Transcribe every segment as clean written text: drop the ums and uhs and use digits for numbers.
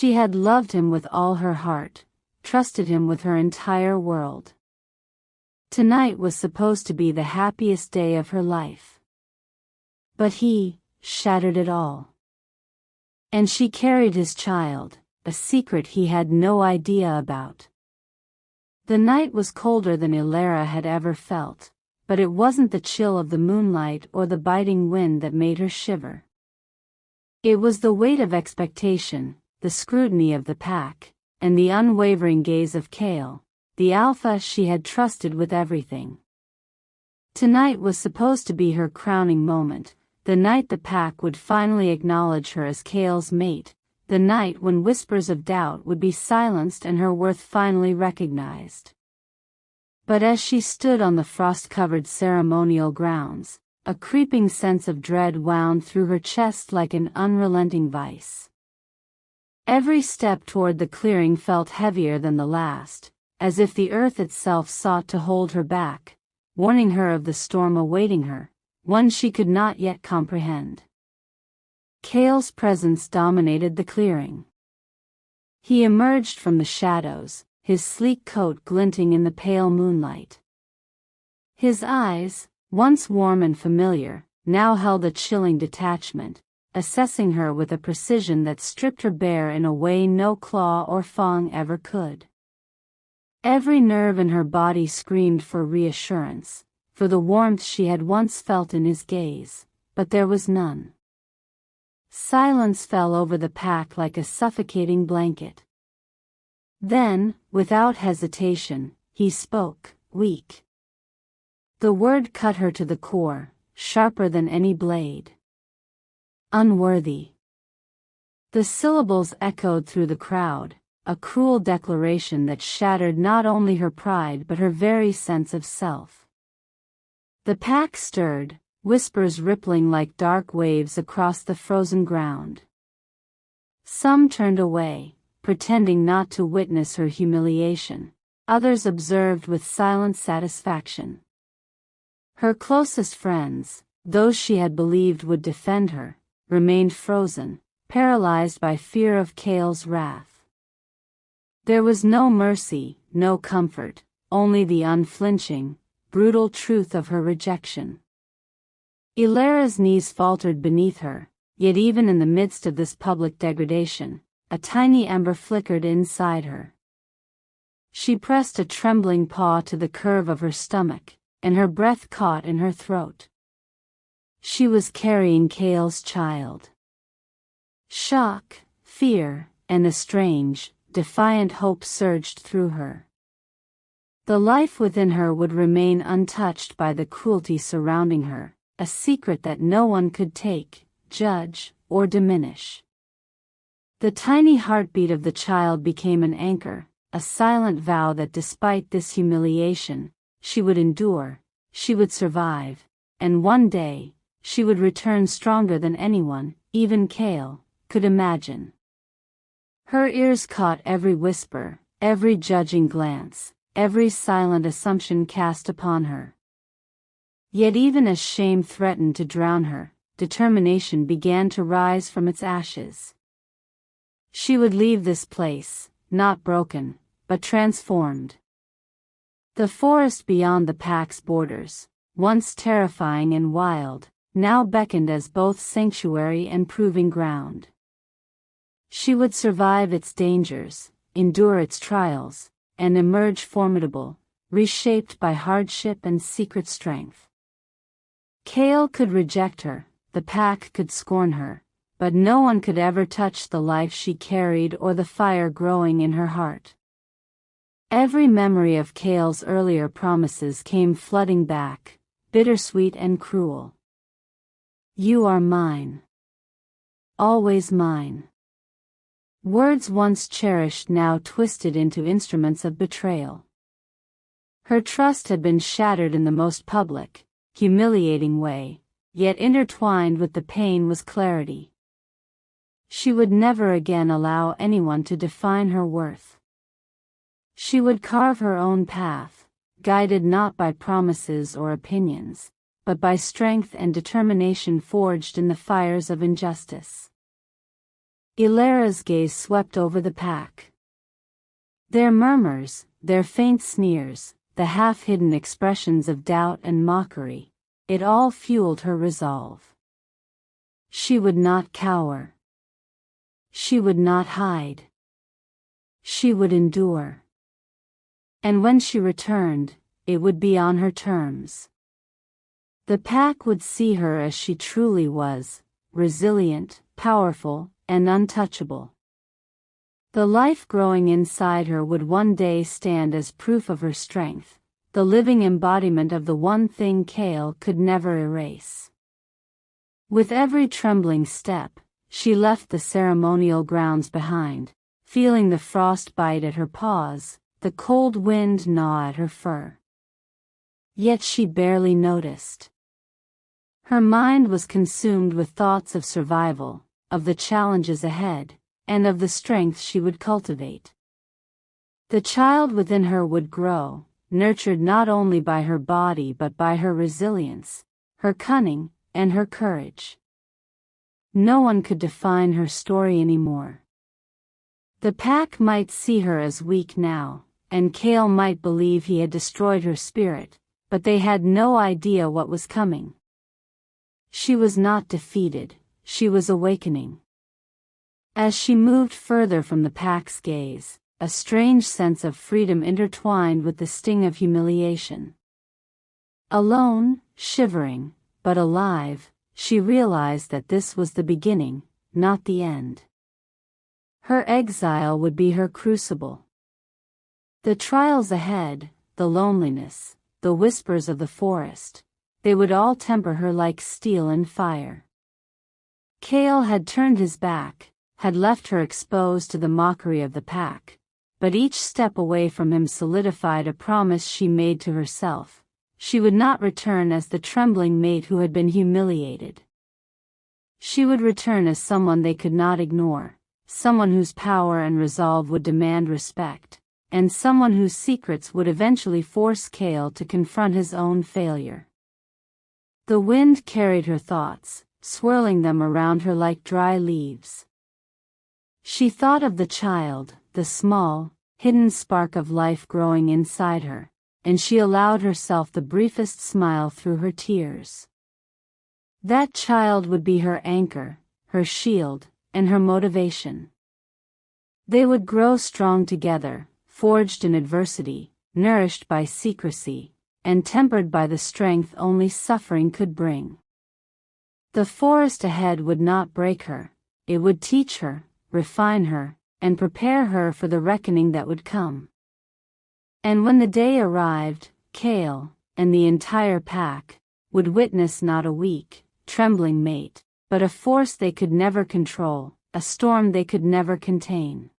She had loved him with all her heart, trusted him with her entire world. Tonight was supposed to be the happiest day of her life. But he shattered it all. And she carried his child, a secret he had no idea about. The night was colder than Aelara had ever felt, but it wasn't the chill of the moonlight or the biting wind that made her shiver. It was the weight of expectation, the scrutiny of the pack, and the unwavering gaze of Kael, the alpha she had trusted with everything. Tonight was supposed to be her crowning moment, the night the pack would finally acknowledge her as Kael's mate, the night when whispers of doubt would be silenced and her worth finally recognized. But as she stood on the frost-covered ceremonial grounds, a creeping sense of dread wound through her chest like an unrelenting vice. Every step toward the clearing felt heavier than the last, as if the earth itself sought to hold her back, warning her of the storm awaiting her, one she could not yet comprehend. Kael's presence dominated the clearing. He emerged from the shadows, his sleek coat glinting in the pale moonlight. His eyes, once warm and familiar, now held a chilling detachment, assessing her with a precision that stripped her bare in a way no claw or fang ever could. Every nerve in her body screamed for reassurance, for the warmth she had once felt in his gaze, but there was none. Silence fell over the pack like a suffocating blanket. Then, without hesitation, he spoke, weak. The word cut her to the core, sharper than any blade. Unworthy. The syllables echoed through the crowd, a cruel declaration that shattered not only her pride but her very sense of self. The pack stirred, whispers rippling like dark waves across the frozen ground. Some turned away, pretending not to witness her humiliation. Others observed with silent satisfaction. Her closest friends, those she had believed would defend her, remained frozen, paralyzed by fear of Kael's wrath. There was no mercy, no comfort, only the unflinching, brutal truth of her rejection. Aelara's knees faltered beneath her, yet even in the midst of this public degradation, a tiny ember flickered inside her. She pressed a trembling paw to the curve of her stomach, and her breath caught in her throat. She was carrying Kael's child. Shock, fear, and a strange, defiant hope surged through her. The life within her would remain untouched by the cruelty surrounding her, a secret that no one could take, judge, or diminish. The tiny heartbeat of the child became an anchor, a silent vow that despite this humiliation, she would endure, she would survive, and one day, she would return stronger than anyone, even Kael, could imagine. Her ears caught every whisper, every judging glance, every silent assumption cast upon her. Yet even as shame threatened to drown her, determination began to rise from its ashes. She would leave this place, not broken, but transformed. The forest beyond the pack's borders, once terrifying and wild, now beckoned as both sanctuary and proving ground. She would survive its dangers, endure its trials, and emerge formidable, reshaped by hardship and secret strength. Kael could reject her, the pack could scorn her, but no one could ever touch the life she carried or the fire growing in her heart. Every memory of Kael's earlier promises came flooding back, bittersweet and cruel. You are mine. Always mine. Words once cherished now twisted into instruments of betrayal. Her trust had been shattered in the most public, humiliating way, yet intertwined with the pain was clarity. She would never again allow anyone to define her worth. She would carve her own path, guided not by promises or opinions, but by strength and determination forged in the fires of injustice. Aelara's gaze swept over the pack. Their murmurs, their faint sneers, the half-hidden expressions of doubt and mockery, it all fueled her resolve. She would not cower. She would not hide. She would endure. And when she returned, it would be on her terms. The pack would see her as she truly was, resilient, powerful, and untouchable. The life growing inside her would one day stand as proof of her strength, the living embodiment of the one thing Kael could never erase. With every trembling step, she left the ceremonial grounds behind, feeling the frost bite at her paws, the cold wind gnaw at her fur. Yet she barely noticed. Her mind was consumed with thoughts of survival, of the challenges ahead, and of the strength she would cultivate. The child within her would grow, nurtured not only by her body but by her resilience, her cunning, and her courage. No one could define her story anymore. The pack might see her as weak now, and Kael might believe he had destroyed her spirit, but they had no idea what was coming. She was not defeated, she was awakening. As she moved further from the pack's gaze, a strange sense of freedom intertwined with the sting of humiliation. Alone, shivering, but alive, she realized that this was the beginning, not the end. Her exile would be her crucible. The trials ahead, the loneliness, the whispers of the forest, they would all temper her like steel and fire. Kael had turned his back, had left her exposed to the mockery of the pack, but each step away from him solidified a promise she made to herself. She would not return as the trembling mate who had been humiliated. She would return as someone they could not ignore, someone whose power and resolve would demand respect, and someone whose secrets would eventually force Kael to confront his own failure. The wind carried her thoughts, swirling them around her like dry leaves. She thought of the child, the small, hidden spark of life growing inside her, and she allowed herself the briefest smile through her tears. That child would be her anchor, her shield, and her motivation. They would grow strong together, forged in adversity, nourished by secrecy, and tempered by the strength only suffering could bring. The forest ahead would not break her, it would teach her, refine her, and prepare her for the reckoning that would come. And when the day arrived, Kael, and the entire pack, would witness not a weak, trembling mate, but a force they could never control, a storm they could never contain.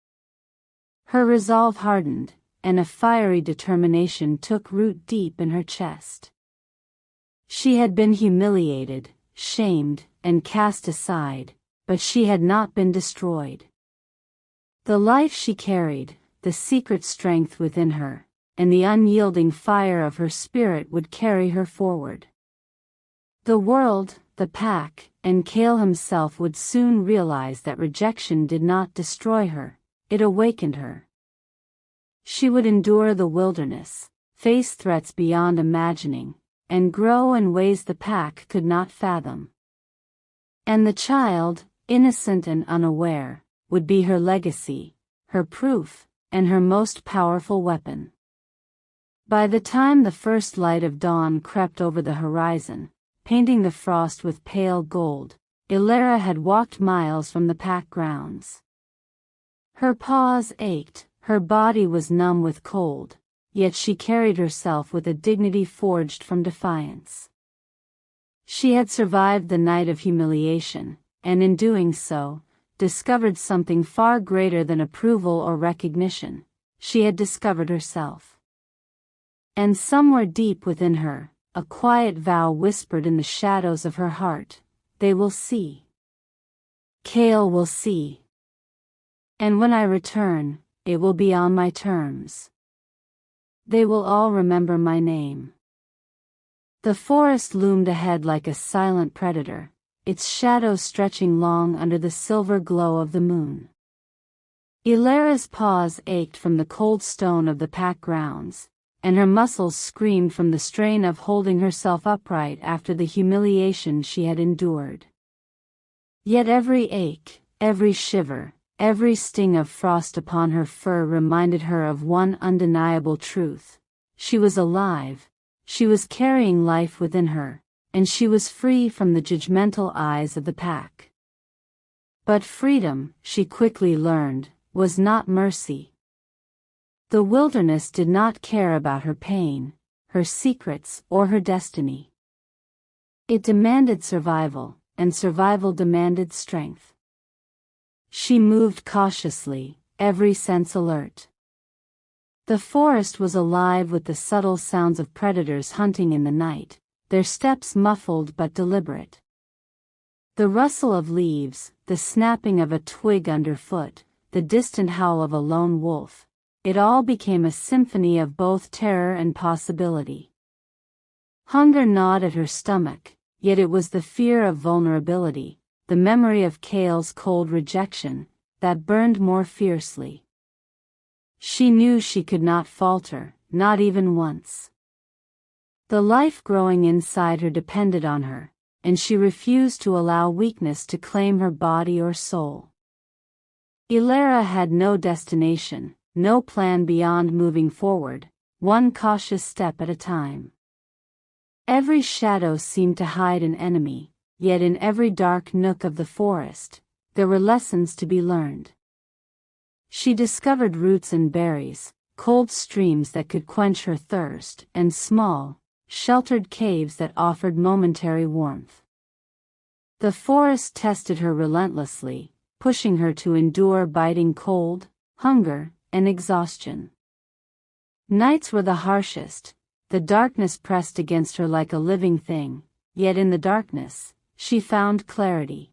Her resolve hardened, and a fiery determination took root deep in her chest. She had been humiliated, shamed, and cast aside, but she had not been destroyed. The life she carried, the secret strength within her, and the unyielding fire of her spirit would carry her forward. The world, the pack, and Kael himself would soon realize that rejection did not destroy her, it awakened her. She would endure the wilderness, face threats beyond imagining, and grow in ways the pack could not fathom. And the child, innocent and unaware, would be her legacy, her proof, and her most powerful weapon. By the time the first light of dawn crept over the horizon, painting the frost with pale gold, Aelara had walked miles from the pack grounds. Her paws ached, her body was numb with cold, yet she carried herself with a dignity forged from defiance. She had survived the night of humiliation, and in doing so, discovered something far greater than approval or recognition. She had discovered herself. And somewhere deep within her, a quiet vow whispered in the shadows of her heart, "They will see. Kael will see. And when I return, it will be on my terms. They will all remember my name." The forest loomed ahead like a silent predator, its shadow stretching long under the silver glow of the moon. Aelara's paws ached from the cold stone of the pack grounds, and her muscles screamed from the strain of holding herself upright after the humiliation she had endured. Yet every ache, every shiver, every sting of frost upon her fur reminded her of one undeniable truth. She was alive, she was carrying life within her, and she was free from the judgmental eyes of the pack. But freedom, she quickly learned, was not mercy. The wilderness did not care about her pain, her secrets, or her destiny. It demanded survival, and survival demanded strength. She moved cautiously, every sense alert. The forest was alive with the subtle sounds of predators hunting in the night, their steps muffled but deliberate. The rustle of leaves, the snapping of a twig underfoot, the distant howl of a lone wolf, it all became a symphony of both terror and possibility. Hunger gnawed at her stomach, yet it was the fear of vulnerability, the memory of Kael's cold rejection, that burned more fiercely. She knew she could not falter, not even once. The life growing inside her depended on her, and she refused to allow weakness to claim her body or soul. Aelara had no destination, no plan beyond moving forward, one cautious step at a time. Every shadow seemed to hide an enemy, yet in every dark nook of the forest, there were lessons to be learned. She discovered roots and berries, cold streams that could quench her thirst, and small, sheltered caves that offered momentary warmth. The forest tested her relentlessly, pushing her to endure biting cold, hunger, and exhaustion. Nights were the harshest, the darkness pressed against her like a living thing, yet in the darkness, she found clarity.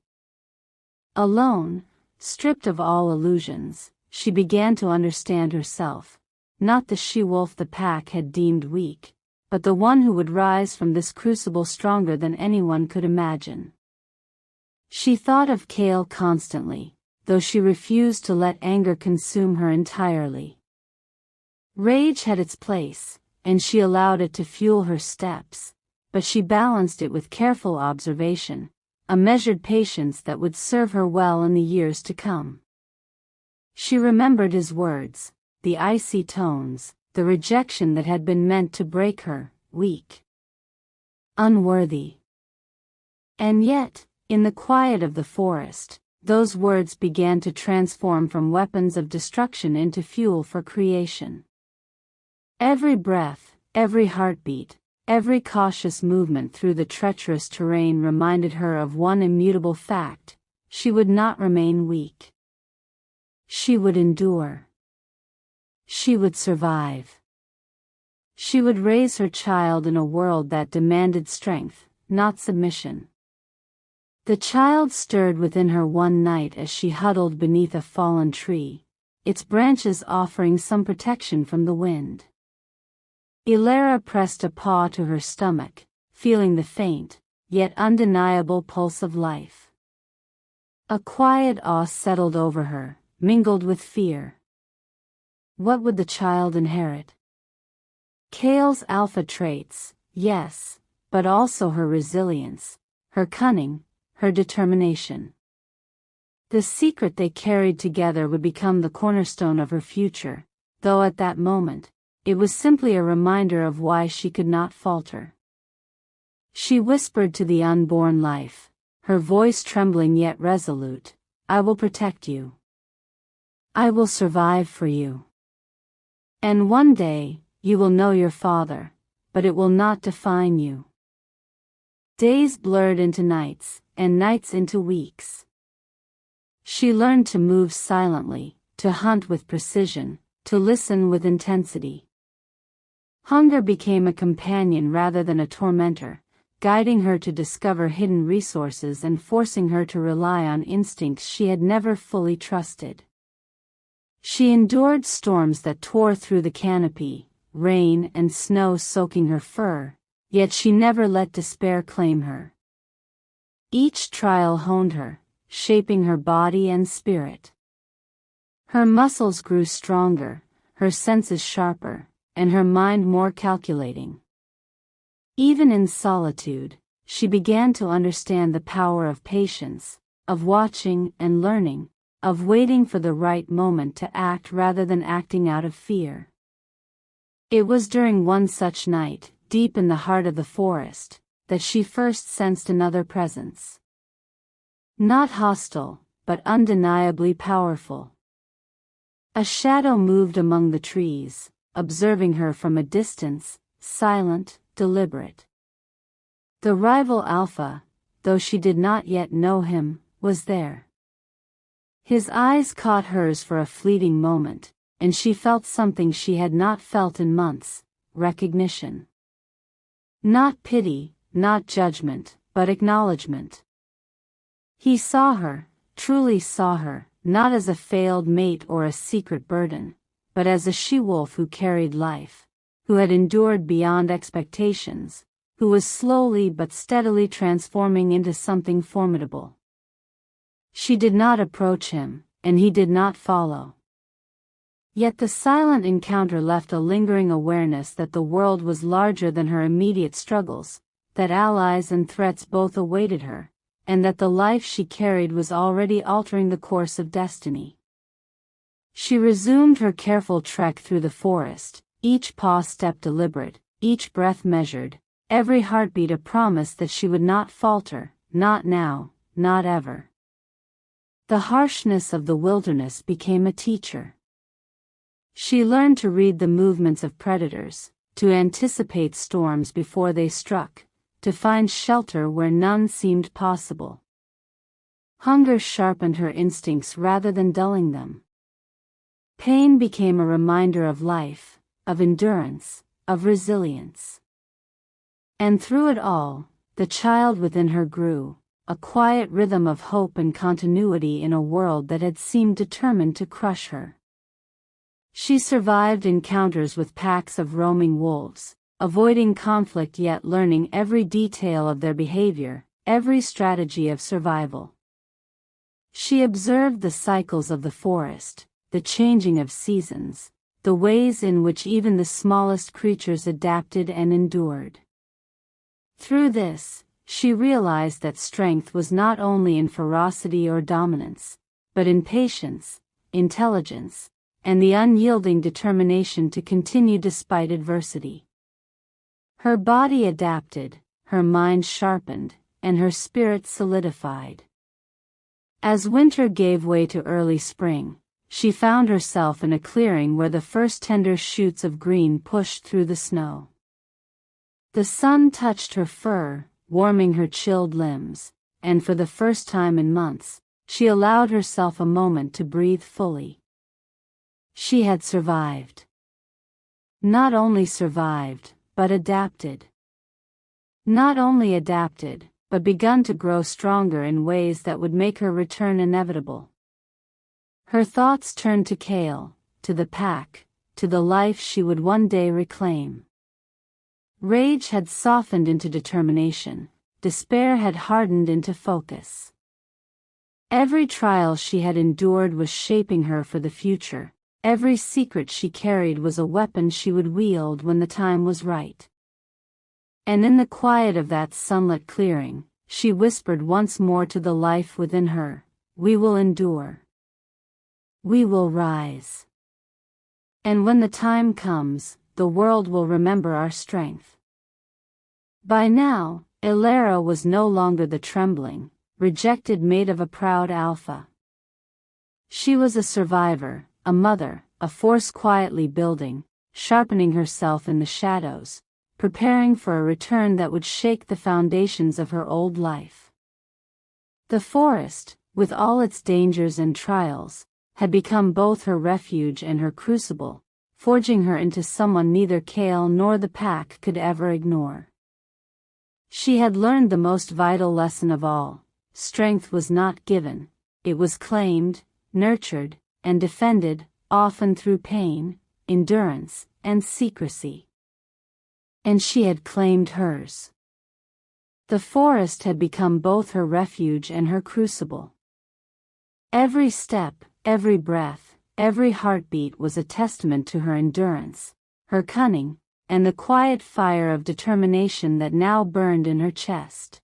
Alone, stripped of all illusions, she began to understand herself, not the she-wolf the pack had deemed weak, but the one who would rise from this crucible stronger than anyone could imagine. She thought of Kael constantly, though she refused to let anger consume her entirely. Rage had its place, and she allowed it to fuel her steps, but she balanced it with careful observation, a measured patience that would serve her well in the years to come. She remembered his words, the icy tones, the rejection that had been meant to break her, weak, unworthy. And yet, in the quiet of the forest, those words began to transform from weapons of destruction into fuel for creation. Every breath, every heartbeat, every cautious movement through the treacherous terrain reminded her of one immutable fact: she would not remain weak. She would endure. She would survive. She would raise her child in a world that demanded strength, not submission. The child stirred within her one night as she huddled beneath a fallen tree, its branches offering some protection from the wind. Aelara pressed a paw to her stomach, feeling the faint, yet undeniable pulse of life. A quiet awe settled over her, mingled with fear. What would the child inherit? Kael's alpha traits, yes, but also her resilience, her cunning, her determination. The secret they carried together would become the cornerstone of her future, though at that moment, it was simply a reminder of why she could not falter. She whispered to the unborn life, her voice trembling yet resolute, "I will protect you. I will survive for you. And one day, you will know your father, but it will not define you." Days blurred into nights, and nights into weeks. She learned to move silently, to hunt with precision, to listen with intensity. Hunger became a companion rather than a tormentor, guiding her to discover hidden resources and forcing her to rely on instincts she had never fully trusted. She endured storms that tore through the canopy, rain and snow soaking her fur, yet she never let despair claim her. Each trial honed her, shaping her body and spirit. Her muscles grew stronger, her senses sharper, and her mind more calculating. Even in solitude, she began to understand the power of patience, of watching and learning, of waiting for the right moment to act rather than acting out of fear. It was during one such night, deep in the heart of the forest, that she first sensed another presence. Not hostile, but undeniably powerful. A shadow moved among the trees, observing her from a distance, silent, deliberate. The rival Alpha, though she did not yet know him, was there. His eyes caught hers for a fleeting moment, and she felt something she had not felt in months: recognition. Not pity, not judgment, but acknowledgement. He saw her, truly saw her, not as a failed mate or a secret burden, but as a she-wolf who carried life, who had endured beyond expectations, who was slowly but steadily transforming into something formidable. She did not approach him, and he did not follow. Yet the silent encounter left a lingering awareness that the world was larger than her immediate struggles, that allies and threats both awaited her, and that the life she carried was already altering the course of destiny. She resumed her careful trek through the forest, each paw step deliberate, each breath measured, every heartbeat a promise that she would not falter, not now, not ever. The harshness of the wilderness became a teacher. She learned to read the movements of predators, to anticipate storms before they struck, to find shelter where none seemed possible. Hunger sharpened her instincts rather than dulling them. Pain became a reminder of life, of endurance, of resilience. And through it all, the child within her grew, a quiet rhythm of hope and continuity in a world that had seemed determined to crush her. She survived encounters with packs of roaming wolves, avoiding conflict yet learning every detail of their behavior, every strategy of survival. She observed the cycles of the forest, the changing of seasons, the ways in which even the smallest creatures adapted and endured. Through this, she realized that strength was not only in ferocity or dominance, but in patience, intelligence, and the unyielding determination to continue despite adversity. Her body adapted, her mind sharpened, and her spirit solidified. As winter gave way to early spring, she found herself in a clearing where the first tender shoots of green pushed through the snow. The sun touched her fur, warming her chilled limbs, and for the first time in months, she allowed herself a moment to breathe fully. She had survived. Not only survived, but adapted. Not only adapted, but begun to grow stronger in ways that would make her return inevitable. Her thoughts turned to Kael, to the pack, to the life she would one day reclaim. Rage had softened into determination, despair had hardened into focus. Every trial she had endured was shaping her for the future. Every secret she carried was a weapon she would wield when the time was right. And in the quiet of that sunlit clearing, she whispered once more to the life within her, "We will endure. We will rise. And when the time comes, the world will remember our strength." By now, Aelara was no longer the trembling, rejected mate of a proud alpha. She was a survivor, a mother, a force quietly building, sharpening herself in the shadows, preparing for a return that would shake the foundations of her old life. The forest, with all its dangers and trials, had become both her refuge and her crucible, forging her into someone neither Kael nor the pack could ever ignore. She had learned the most vital lesson of all: strength was not given, it was claimed, nurtured, and defended, often through pain, endurance, and secrecy. And she had claimed hers. The forest had become both her refuge and her crucible. Every step, every breath, every heartbeat was a testament to her endurance, her cunning, and the quiet fire of determination that now burned in her chest.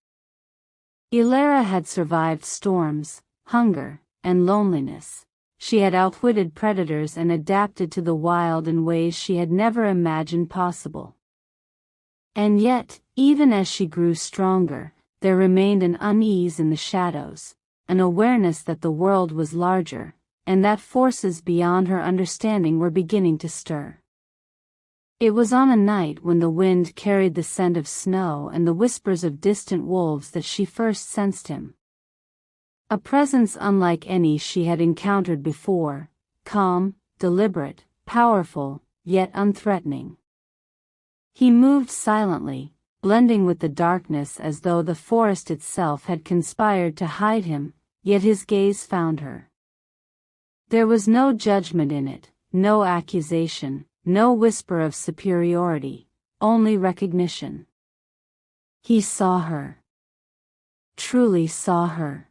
Aelara had survived storms, hunger, and loneliness. She had outwitted predators and adapted to the wild in ways she had never imagined possible. And yet, even as she grew stronger, there remained an unease in the shadows, an awareness that the world was larger, and that forces beyond her understanding were beginning to stir. It was on a night when the wind carried the scent of snow and the whispers of distant wolves that she first sensed him. A presence unlike any she had encountered before, calm, deliberate, powerful, yet unthreatening. He moved silently, blending with the darkness as though the forest itself had conspired to hide him, yet his gaze found her. There was no judgment in it, no accusation, no whisper of superiority, only recognition. He saw her. Truly saw her.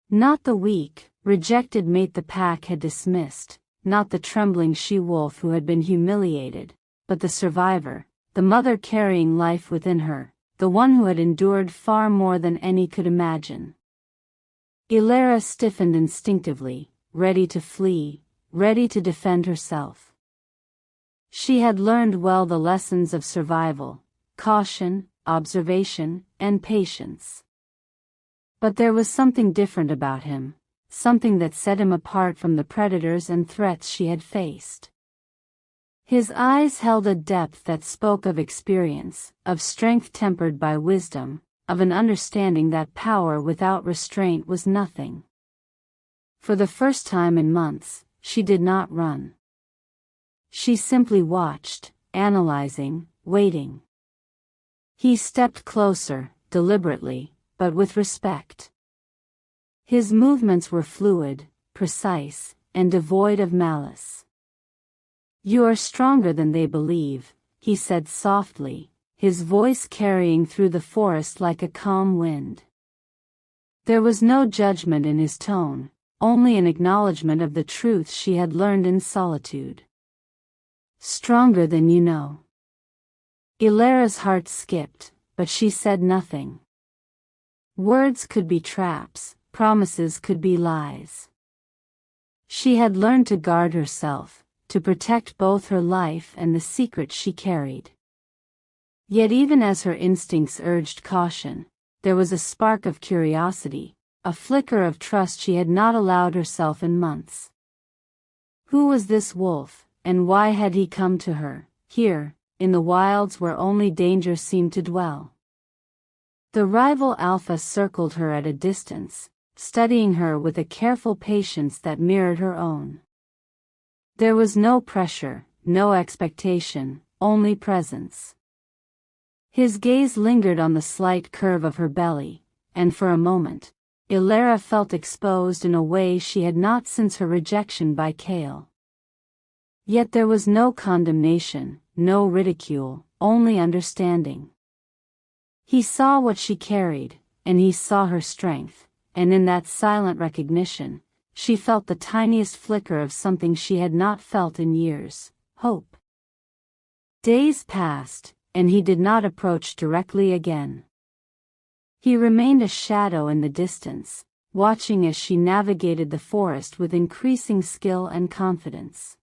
Not the weak, rejected mate the pack had dismissed, not the trembling she-wolf who had been humiliated, but the survivor, the mother carrying life within her, the one who had endured far more than any could imagine. Aelara stiffened instinctively, ready to flee, ready to defend herself. She had learned well the lessons of survival, caution, observation, and patience. But there was something different about him, something that set him apart from the predators and threats she had faced. His eyes held a depth that spoke of experience, of strength tempered by wisdom, of an understanding that power without restraint was nothing. For the first time in months, she did not run. She simply watched, analyzing, waiting. He stepped closer, deliberately, but with respect. His movements were fluid, precise, and devoid of malice. "You are stronger than they believe," he said softly, his voice carrying through the forest like a calm wind. There was no judgment in his tone, only an acknowledgement of the truth she had learned in solitude. "Stronger than you know." Aelara's heart skipped, but she said nothing. Words could be traps, promises could be lies. She had learned to guard herself, to protect both her life and the secret she carried. Yet even as her instincts urged caution, there was a spark of curiosity, a flicker of trust she had not allowed herself in months. Who was this wolf, and why had he come to her, here, in the wilds where only danger seemed to dwell? The rival alpha circled her at a distance, studying her with a careful patience that mirrored her own. There was no pressure, no expectation, only presence. His gaze lingered on the slight curve of her belly, and for a moment, Aelara felt exposed in a way she had not since her rejection by Kael. Yet there was no condemnation, no ridicule, only understanding. He saw what she carried, and he saw her strength, and in that silent recognition, she felt the tiniest flicker of something she had not felt in years: hope. Days passed, and he did not approach directly again. He remained a shadow in the distance, watching as she navigated the forest with increasing skill and confidence.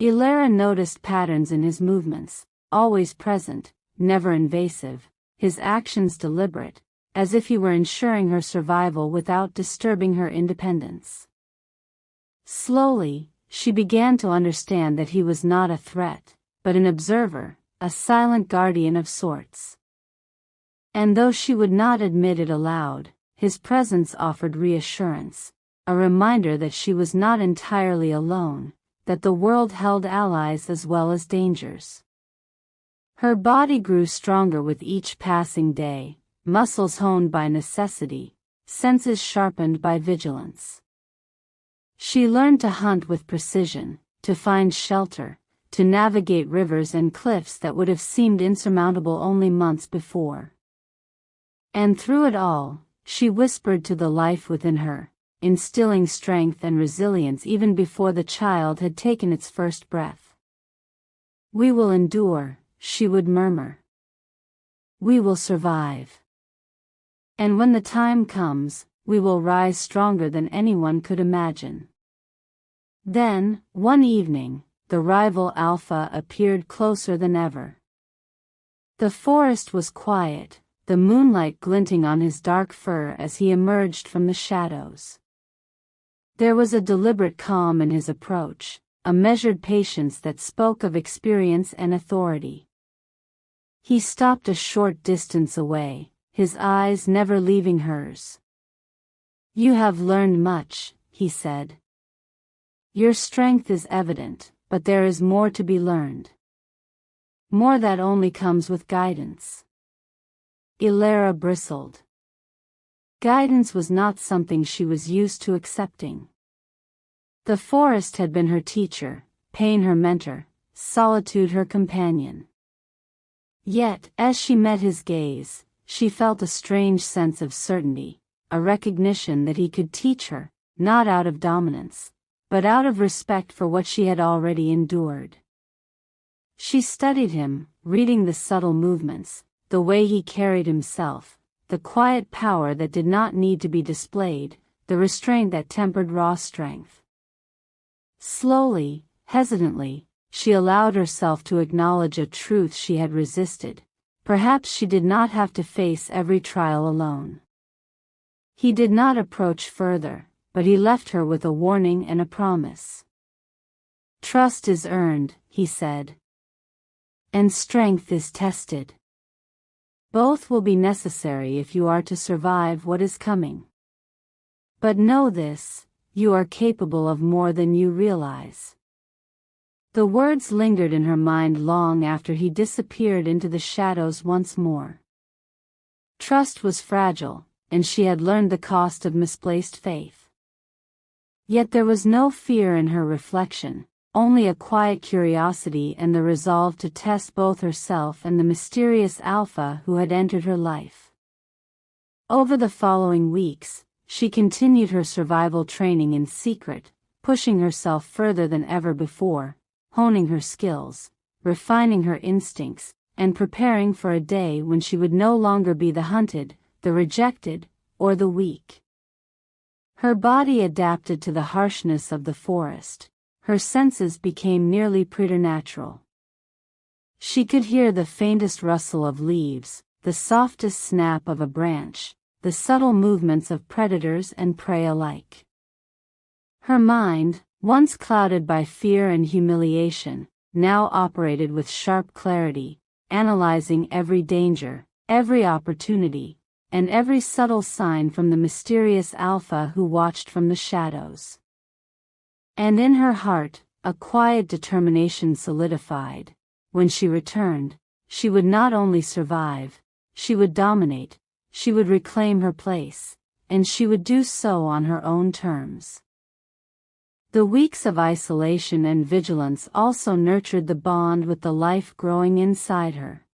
Aelara noticed patterns in his movements, always present, never invasive, his actions deliberate, as if he were ensuring her survival without disturbing her independence. Slowly, she began to understand that he was not a threat, but an observer, a silent guardian of sorts. And though she would not admit it aloud, his presence offered reassurance, a reminder that she was not entirely alone, that the world held allies as well as dangers. Her body grew stronger with each passing day, muscles honed by necessity, senses sharpened by vigilance. She learned to hunt with precision, to find shelter, to navigate rivers and cliffs that would have seemed insurmountable only months before. And through it all, she whispered to the life within her, instilling strength and resilience even before the child had taken its first breath. "We will endure," she would murmur. "We will survive. And when the time comes, we will rise stronger than anyone could imagine." Then, one evening, the rival Alpha appeared closer than ever. The forest was quiet, the moonlight glinting on his dark fur as he emerged from the shadows. There was a deliberate calm in his approach, a measured patience that spoke of experience and authority. He stopped a short distance away, his eyes never leaving hers. "You have learned much," he said. "Your strength is evident, but there is more to be learned. More that only comes with guidance." Aelara bristled. Guidance was not something she was used to accepting. The forest had been her teacher, pain her mentor, solitude her companion. Yet, as she met his gaze, she felt a strange sense of certainty, a recognition that he could teach her, not out of dominance, but out of respect for what she had already endured. She studied him, reading the subtle movements, the way he carried himself, the quiet power that did not need to be displayed, the restraint that tempered raw strength. Slowly, hesitantly, she allowed herself to acknowledge a truth she had resisted. Perhaps she did not have to face every trial alone. He did not approach further, but he left her with a warning and a promise. "Trust is earned," he said. "And strength is tested. Both will be necessary if you are to survive what is coming. But know this, you are capable of more than you realize." The words lingered in her mind long after he disappeared into the shadows once more. Trust was fragile, and she had learned the cost of misplaced faith. Yet there was no fear in her reflection, only a quiet curiosity and the resolve to test both herself and the mysterious Alpha who had entered her life. Over the following weeks, she continued her survival training in secret, pushing herself further than ever before, honing her skills, refining her instincts, and preparing for a day when she would no longer be the hunted, the rejected, or the weak. Her body adapted to the harshness of the forest. Her senses became nearly preternatural. She could hear the faintest rustle of leaves, the softest snap of a branch, the subtle movements of predators and prey alike. Her mind, once clouded by fear and humiliation, now operated with sharp clarity, analyzing every danger, every opportunity, and every subtle sign from the mysterious Alpha who watched from the shadows. And in her heart, a quiet determination solidified. When she returned, she would not only survive, she would dominate, she would reclaim her place, and she would do so on her own terms. The weeks of isolation and vigilance also nurtured the bond with the life growing inside her.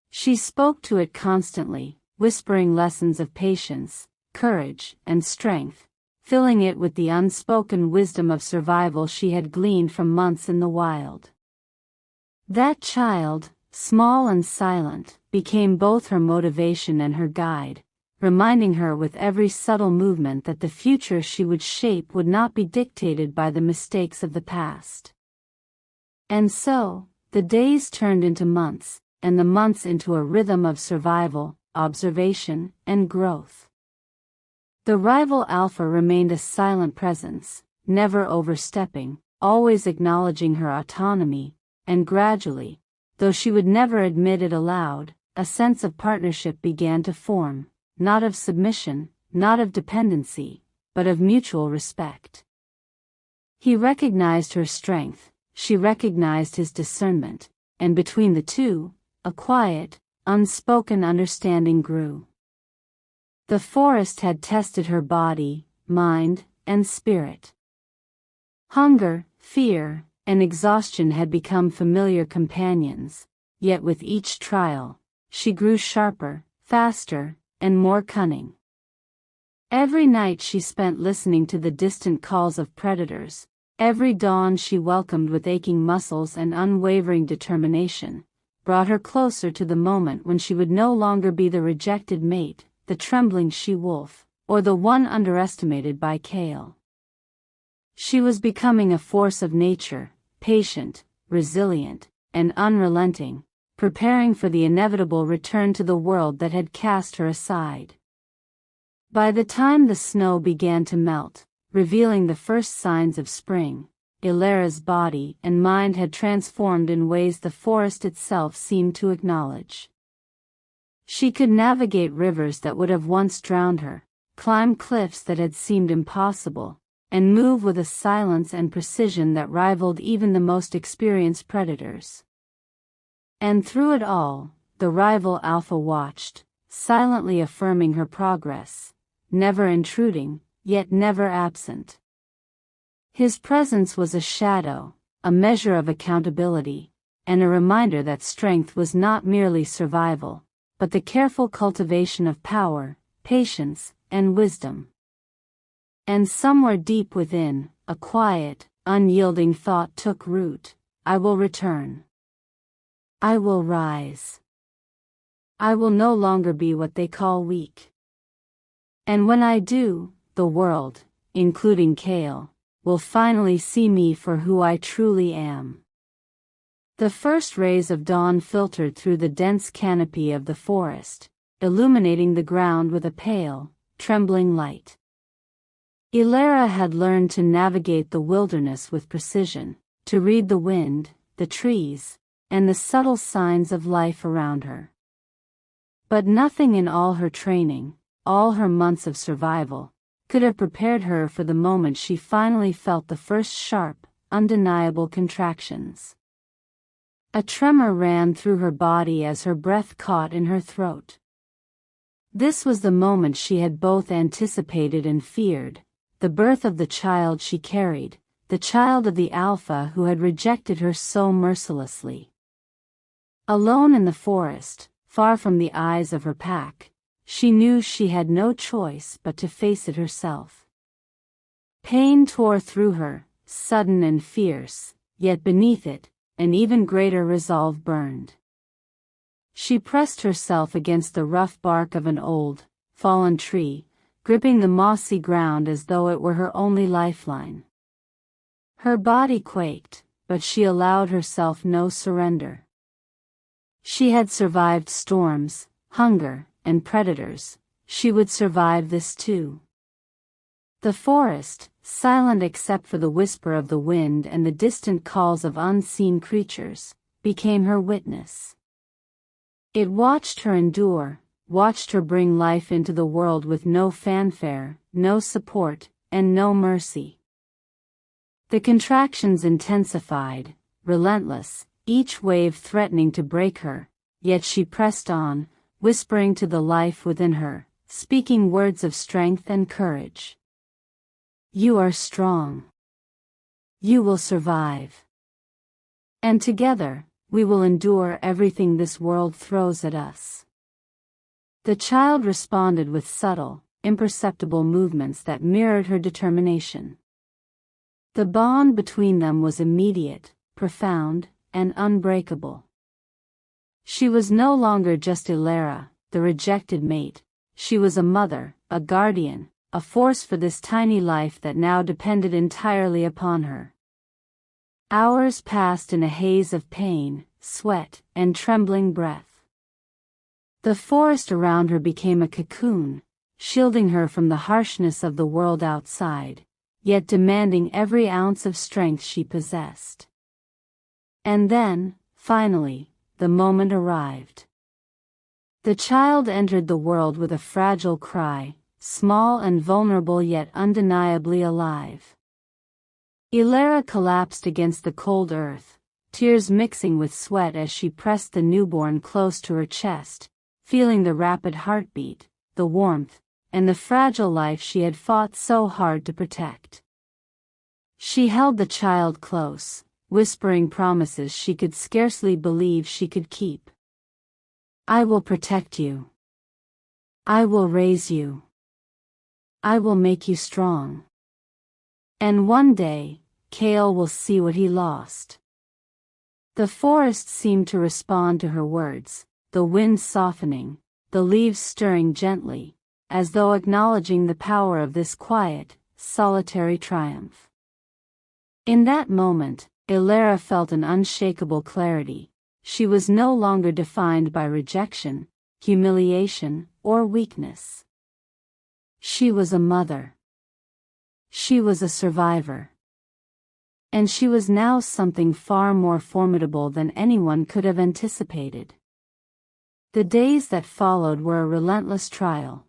She spoke to it constantly, whispering lessons of patience, courage, and strength, filling it with the unspoken wisdom of survival she had gleaned from months in the wild. That child, small and silent, became both her motivation and her guide, reminding her with every subtle movement that the future she would shape would not be dictated by the mistakes of the past. And so, the days turned into months, and the months into a rhythm of survival, observation, and growth. The rival Alpha remained a silent presence, never overstepping, always acknowledging her autonomy, and gradually, though she would never admit it aloud, a sense of partnership began to form, not of submission, not of dependency, but of mutual respect. He recognized her strength, she recognized his discernment, and between the two, a quiet, unspoken understanding grew. The forest had tested her body, mind, and spirit. Hunger, fear, and exhaustion had become familiar companions, yet with each trial, she grew sharper, faster, and more cunning. Every night she spent listening to the distant calls of predators. Every dawn she welcomed with aching muscles and unwavering determination, brought her closer to the moment when she would no longer be the rejected mate, the trembling she-wolf, or the one underestimated by Kael. She was becoming a force of nature, patient, resilient, and unrelenting, preparing for the inevitable return to the world that had cast her aside. By the time the snow began to melt, revealing the first signs of spring, Aelara's body and mind had transformed in ways the forest itself seemed to acknowledge. She could navigate rivers that would have once drowned her, climb cliffs that had seemed impossible, and move with a silence and precision that rivaled even the most experienced predators. And through it all, the rival Alpha watched, silently affirming her progress, never intruding, yet never absent. His presence was a shadow, a measure of accountability, and a reminder that strength was not merely survival, but the careful cultivation of power, patience, and wisdom. And somewhere deep within, a quiet, unyielding thought took root: I will return. I will rise. I will no longer be what they call weak. And when I do, the world, including Kael, will finally see me for who I truly am. The first rays of dawn filtered through the dense canopy of the forest, illuminating the ground with a pale, trembling light. Aelara had learned to navigate the wilderness with precision, to read the wind, the trees, and the subtle signs of life around her. But nothing in all her training, all her months of survival, could have prepared her for the moment she finally felt the first sharp, undeniable contractions. A tremor ran through her body as her breath caught in her throat. This was the moment she had both anticipated and feared, the birth of the child she carried, the child of the Alpha who had rejected her so mercilessly. Alone in the forest, far from the eyes of her pack, she knew she had no choice but to face it herself. Pain tore through her, sudden and fierce, yet beneath it, an even greater resolve burned. She pressed herself against the rough bark of an old, fallen tree, gripping the mossy ground as though it were her only lifeline. Her body quaked, but she allowed herself no surrender. She had survived storms, hunger, and predators. She would survive this too. The forest, silent except for the whisper of the wind and the distant calls of unseen creatures, became her witness. It watched her endure, watched her bring life into the world with no fanfare, no support, and no mercy. The contractions intensified, relentless, each wave threatening to break her, yet she pressed on, whispering to the life within her, speaking words of strength and courage. You are strong. You will survive. And together, we will endure everything this world throws at us. The child responded with subtle, imperceptible movements that mirrored her determination. The bond between them was immediate, profound, and unbreakable. She was no longer just Aelara, the rejected mate. She was a mother, a guardian, a force for this tiny life that now depended entirely upon her. Hours passed in a haze of pain, sweat, and trembling breath. The forest around her became a cocoon, shielding her from the harshness of the world outside, yet demanding every ounce of strength she possessed. And then, finally, the moment arrived. The child entered the world with a fragile cry, small and vulnerable yet undeniably alive. Aelara collapsed against the cold earth, tears mixing with sweat as she pressed the newborn close to her chest, feeling the rapid heartbeat, the warmth, and the fragile life she had fought so hard to protect. She held the child close, whispering promises she could scarcely believe she could keep. I will protect you. I will raise you. I will make you strong. And one day, Kael will see what he lost. The forest seemed to respond to her words, the wind softening, the leaves stirring gently, as though acknowledging the power of this quiet, solitary triumph. In that moment, Aelara felt an unshakable clarity. She was no longer defined by rejection, humiliation, or weakness. She was a mother. She was a survivor. And she was now something far more formidable than anyone could have anticipated. The days that followed were a relentless trial.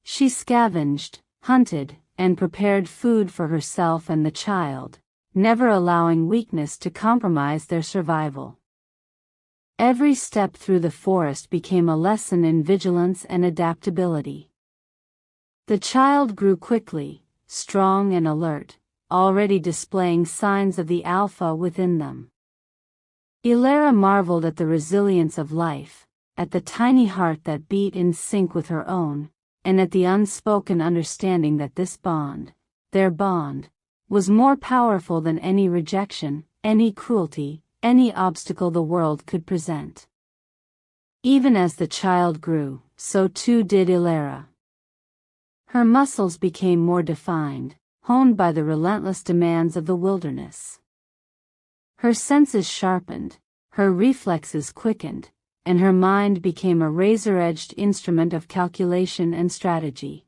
She scavenged, hunted, and prepared food for herself and the child, never allowing weakness to compromise their survival. Every step through the forest became a lesson in vigilance and adaptability. The child grew quickly, strong and alert, already displaying signs of the alpha within them. Aelara marveled at the resilience of life, at the tiny heart that beat in sync with her own, and at the unspoken understanding that this bond, their bond, was more powerful than any rejection, any cruelty, any obstacle the world could present. Even as the child grew, so too did Aelara. Her muscles became more defined, honed by the relentless demands of the wilderness. Her senses sharpened, her reflexes quickened, and her mind became a razor-edged instrument of calculation and strategy.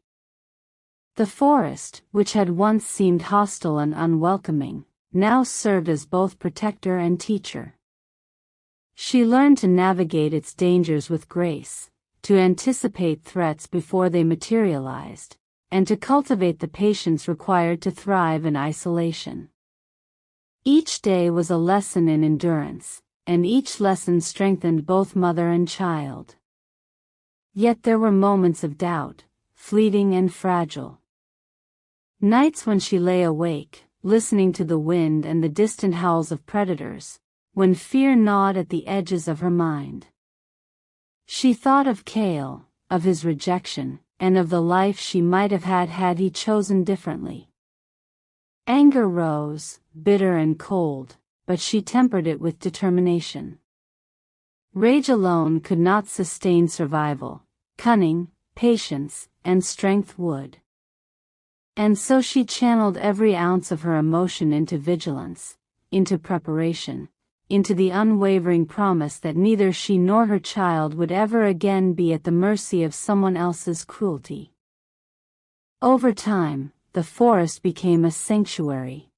The forest, which had once seemed hostile and unwelcoming, now served as both protector and teacher. She learned to navigate its dangers with grace, to anticipate threats before they materialized, and to cultivate the patience required to thrive in isolation. Each day was a lesson in endurance, and each lesson strengthened both mother and child. Yet there were moments of doubt, fleeting and fragile. Nights when she lay awake, listening to the wind and the distant howls of predators, when fear gnawed at the edges of her mind. She thought of Kael, of his rejection, and of the life she might have had had he chosen differently. Anger rose, bitter and cold, but she tempered it with determination. Rage alone could not sustain survival. Cunning, patience, and strength would. And so she channeled every ounce of her emotion into vigilance, into preparation, into the unwavering promise that neither she nor her child would ever again be at the mercy of someone else's cruelty. Over time, the forest became a sanctuary.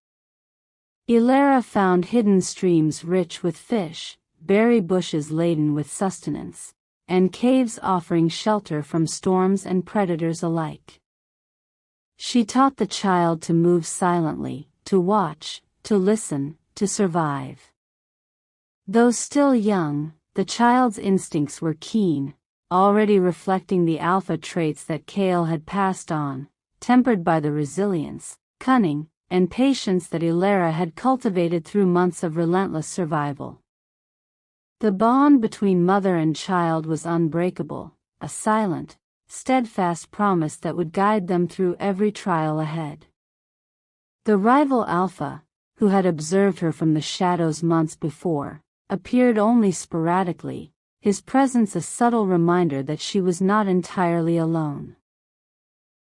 Aelara found hidden streams rich with fish, berry bushes laden with sustenance, and caves offering shelter from storms and predators alike. She taught the child to move silently, to watch, to listen, to survive. Though still young, the child's instincts were keen, already reflecting the alpha traits that Kael had passed on, tempered by the resilience, cunning, and patience that Aelara had cultivated through months of relentless survival. The bond between mother and child was unbreakable, a silent, steadfast promise that would guide them through every trial ahead. The rival alpha, who had observed her from the shadows months before, appeared only sporadically, his presence a subtle reminder that she was not entirely alone.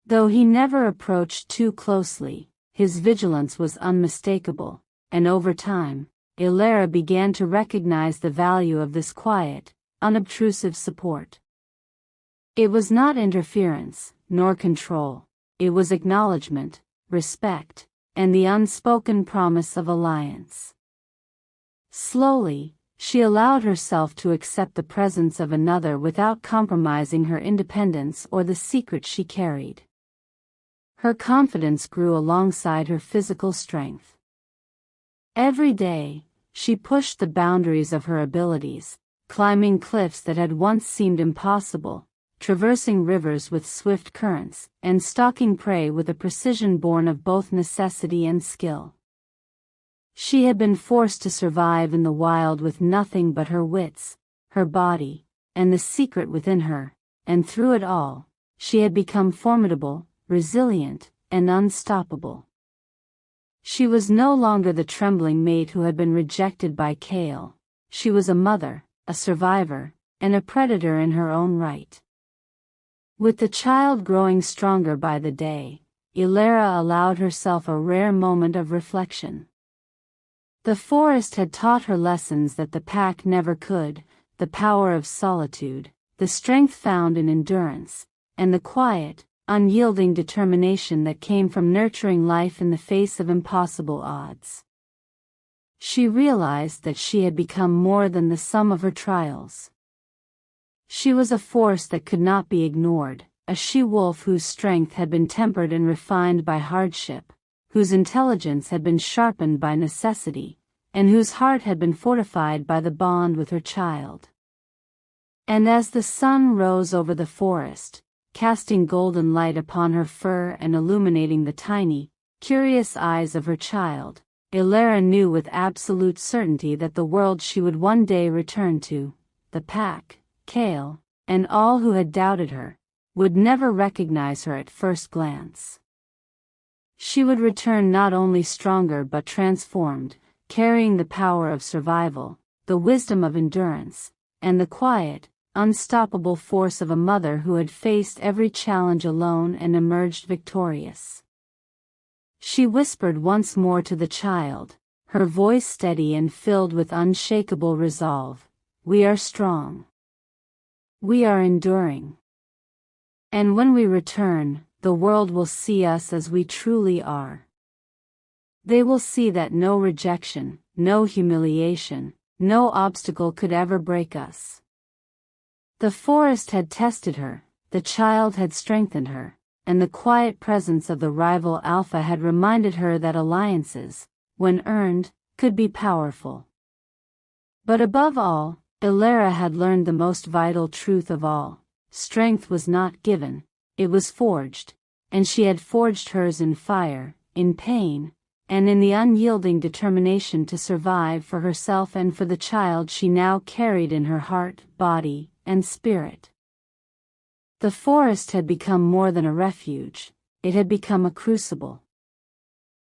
Though he never approached too closely, his vigilance was unmistakable, and over time, Aelara began to recognize the value of this quiet, unobtrusive support. It was not interference, nor control, it was acknowledgement, respect, and the unspoken promise of alliance. Slowly, she allowed herself to accept the presence of another without compromising her independence or the secret she carried. Her confidence grew alongside her physical strength. Every day, she pushed the boundaries of her abilities, climbing cliffs that had once seemed impossible, traversing rivers with swift currents, and stalking prey with a precision born of both necessity and skill. She had been forced to survive in the wild with nothing but her wits, her body, and the secret within her, and through it all, she had become formidable, resilient, and unstoppable. She was no longer the trembling mate who had been rejected by Kael. She was a mother, a survivor, and a predator in her own right. With the child growing stronger by the day, Aelara allowed herself a rare moment of reflection. The forest had taught her lessons that the pack never could: the power of solitude, the strength found in endurance, and the quiet, unyielding determination that came from nurturing life in the face of impossible odds. She realized that she had become more than the sum of her trials. She was a force that could not be ignored, a she-wolf whose strength had been tempered and refined by hardship, whose intelligence had been sharpened by necessity, and whose heart had been fortified by the bond with her child. And as the sun rose over the forest, casting golden light upon her fur and illuminating the tiny, curious eyes of her child, Aelara knew with absolute certainty that the world she would one day return to, the pack, Kael, and all who had doubted her, would never recognize her at first glance. She would return not only stronger but transformed, carrying the power of survival, the wisdom of endurance, and the quiet, unstoppable force of a mother who had faced every challenge alone and emerged victorious. She whispered once more to the child, her voice steady and filled with unshakable resolve, "We are strong. We are enduring. And when we return, the world will see us as we truly are. They will see that no rejection, no humiliation, no obstacle could ever break us." The forest had tested her, the child had strengthened her, and the quiet presence of the rival alpha had reminded her that alliances, when earned, could be powerful. But above all, Aelara had learned the most vital truth of all: strength was not given, it was forged, and she had forged hers in fire, in pain, and in the unyielding determination to survive for herself and for the child she now carried in her heart, body, and spirit. The forest had become more than a refuge, it had become a crucible.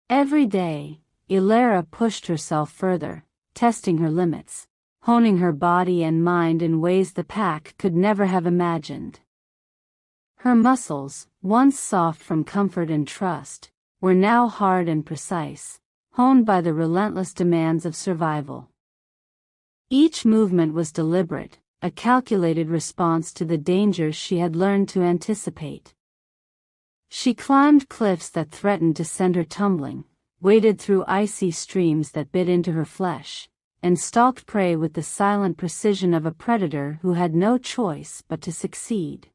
Every day, Aelara pushed herself further, testing her limits, honing her body and mind in ways the pack could never have imagined. Her muscles, once soft from comfort and trust, were now hard and precise, honed by the relentless demands of survival. Each movement was deliberate, a calculated response to the dangers she had learned to anticipate. She climbed cliffs that threatened to send her tumbling, waded through icy streams that bit into her flesh, and stalked prey with the silent precision of a predator who had no choice but to succeed.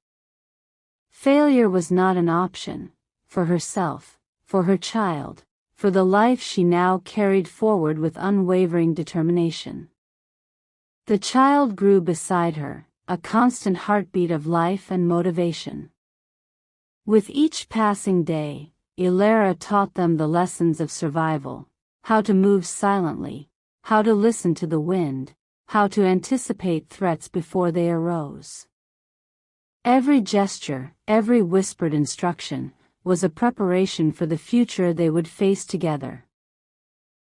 Failure was not an option, for herself, for her child, for the life she now carried forward with unwavering determination. The child grew beside her, a constant heartbeat of life and motivation. With each passing day, Aelara taught them the lessons of survival: how to move silently, how to listen to the wind, how to anticipate threats before they arose. Every gesture, every whispered instruction, was a preparation for the future they would face together.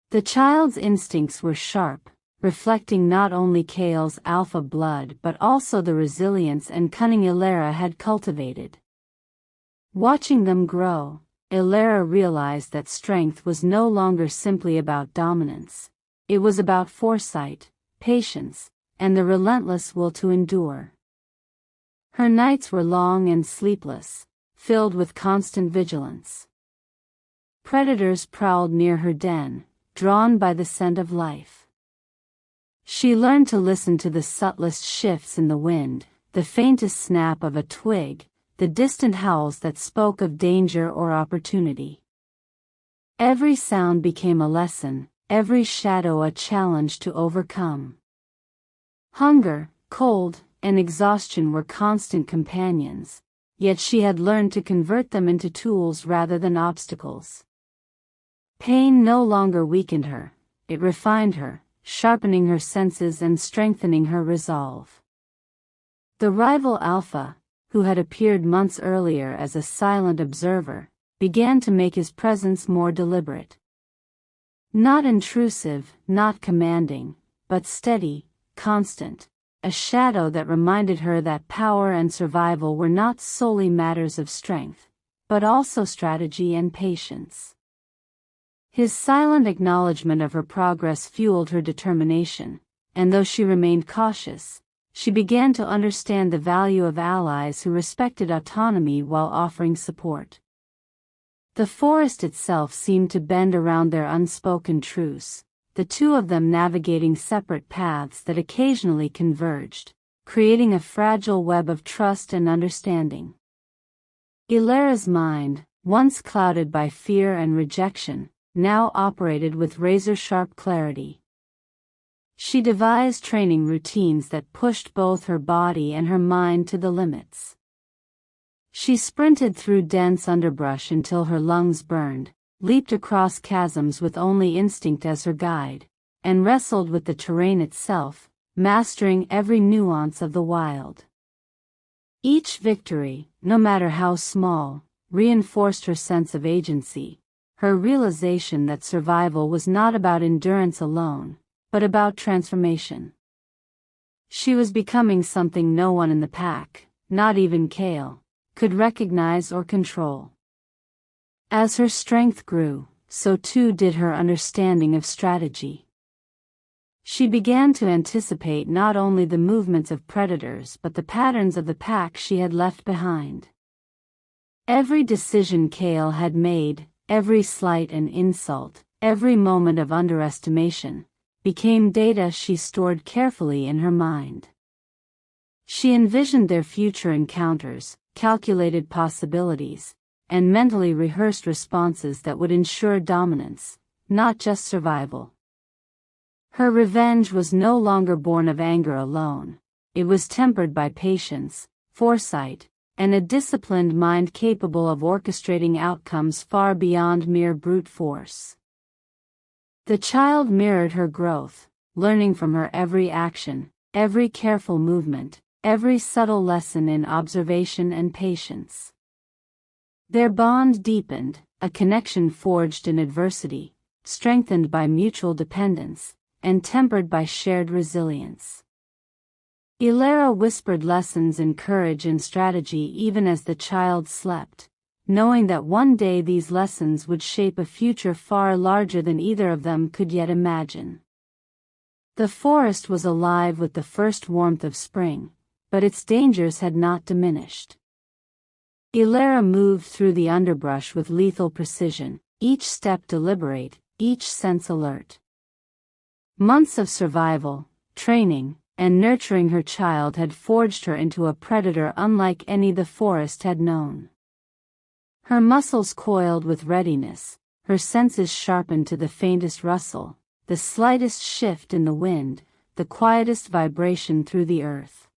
The child's instincts were sharp, reflecting not only Kael's alpha blood but also the resilience and cunning Aelara had cultivated. Watching them grow, Aelara realized that strength was no longer simply about dominance. It was about foresight, patience, and the relentless will to endure. Her nights were long and sleepless, filled with constant vigilance. Predators prowled near her den, drawn by the scent of life. She learned to listen to the subtlest shifts in the wind, the faintest snap of a twig, the distant howls that spoke of danger or opportunity. Every sound became a lesson, every shadow a challenge to overcome. Hunger, cold, and exhaustion were constant companions, yet she had learned to convert them into tools rather than obstacles. Pain no longer weakened her, it refined her, sharpening her senses and strengthening her resolve. The rival alpha, who had appeared months earlier as a silent observer, began to make his presence more deliberate. Not intrusive, not commanding, but steady, constant, a shadow that reminded her that power and survival were not solely matters of strength, but also strategy and patience. His silent acknowledgement of her progress fueled her determination, and though she remained cautious, she began to understand the value of allies who respected autonomy while offering support. The forest itself seemed to bend around their unspoken truce, the two of them navigating separate paths that occasionally converged, creating a fragile web of trust and understanding. Aelara's mind, once clouded by fear and rejection, now operated with razor-sharp clarity. She devised training routines that pushed both her body and her mind to the limits. She sprinted through dense underbrush until her lungs burned, leaped across chasms with only instinct as her guide, and wrestled with the terrain itself, mastering every nuance of the wild. Each victory, no matter how small, reinforced her sense of agency, her realization that survival was not about endurance alone, but about transformation. She was becoming something no one in the pack, not even Kael, could recognize or control. As her strength grew, so too did her understanding of strategy. She began to anticipate not only the movements of predators but the patterns of the pack she had left behind. Every decision Kael had made, every slight and insult, every moment of underestimation, became data she stored carefully in her mind. She envisioned their future encounters, calculated possibilities, and mentally rehearsed responses that would ensure dominance, not just survival. Her revenge was no longer born of anger alone. It was tempered by patience, foresight, and a disciplined mind capable of orchestrating outcomes far beyond mere brute force. The child mirrored her growth, learning from her every action, every careful movement, every subtle lesson in observation and patience. Their bond deepened, a connection forged in adversity, strengthened by mutual dependence, and tempered by shared resilience. Aelara whispered lessons in courage and strategy even as the child slept, knowing that one day these lessons would shape a future far larger than either of them could yet imagine. The forest was alive with the first warmth of spring, but its dangers had not diminished. Aelara moved through the underbrush with lethal precision, each step deliberate, each sense alert. Months of survival, training, and nurturing her child had forged her into a predator unlike any the forest had known. Her muscles coiled with readiness, her senses sharpened to the faintest rustle, the slightest shift in the wind, the quietest vibration through the earth.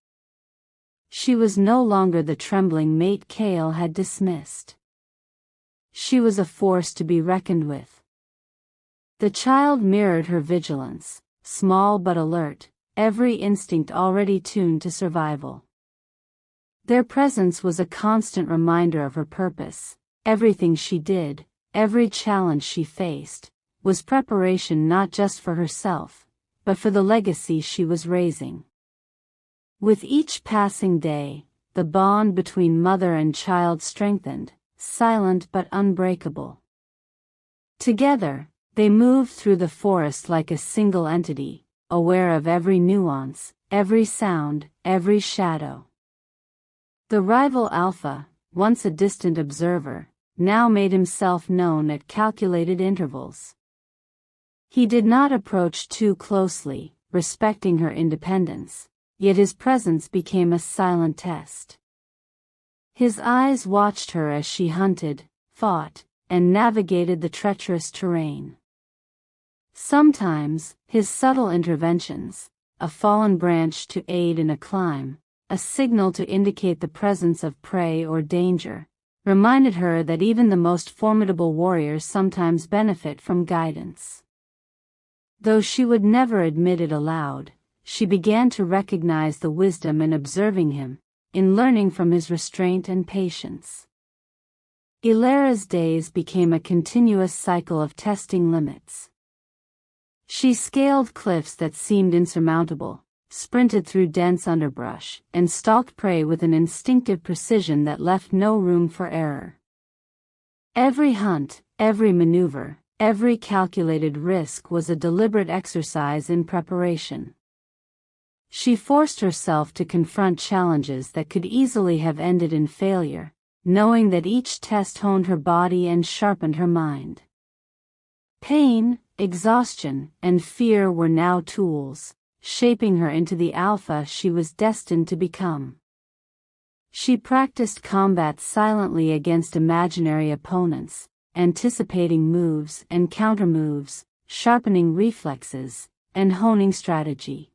She was no longer the trembling mate Kael had dismissed. She was a force to be reckoned with. The child mirrored her vigilance, small but alert, every instinct already tuned to survival. Their presence was a constant reminder of her purpose. Everything she did, every challenge she faced, was preparation not just for herself, but for the legacy she was raising. With each passing day, the bond between mother and child strengthened, silent but unbreakable. Together, they moved through the forest like a single entity, aware of every nuance, every sound, every shadow. The rival Alpha, once a distant observer, now made himself known at calculated intervals. He did not approach too closely, respecting her independence, yet his presence became a silent test. His eyes watched her as she hunted, fought, and navigated the treacherous terrain. Sometimes, his subtle interventions, a fallen branch to aid in a climb, a signal to indicate the presence of prey or danger, reminded her that even the most formidable warriors sometimes benefit from guidance. Though she would never admit it aloud, she began to recognize the wisdom in observing him, in learning from his restraint and patience. Aelara's days became a continuous cycle of testing limits. She scaled cliffs that seemed insurmountable, sprinted through dense underbrush, and stalked prey with an instinctive precision that left no room for error. Every hunt, every maneuver, every calculated risk was a deliberate exercise in preparation. She forced herself to confront challenges that could easily have ended in failure, knowing that each test honed her body and sharpened her mind. Pain, exhaustion, and fear were now tools, shaping her into the alpha she was destined to become. She practiced combat silently against imaginary opponents, anticipating moves and countermoves, sharpening reflexes, and honing strategy.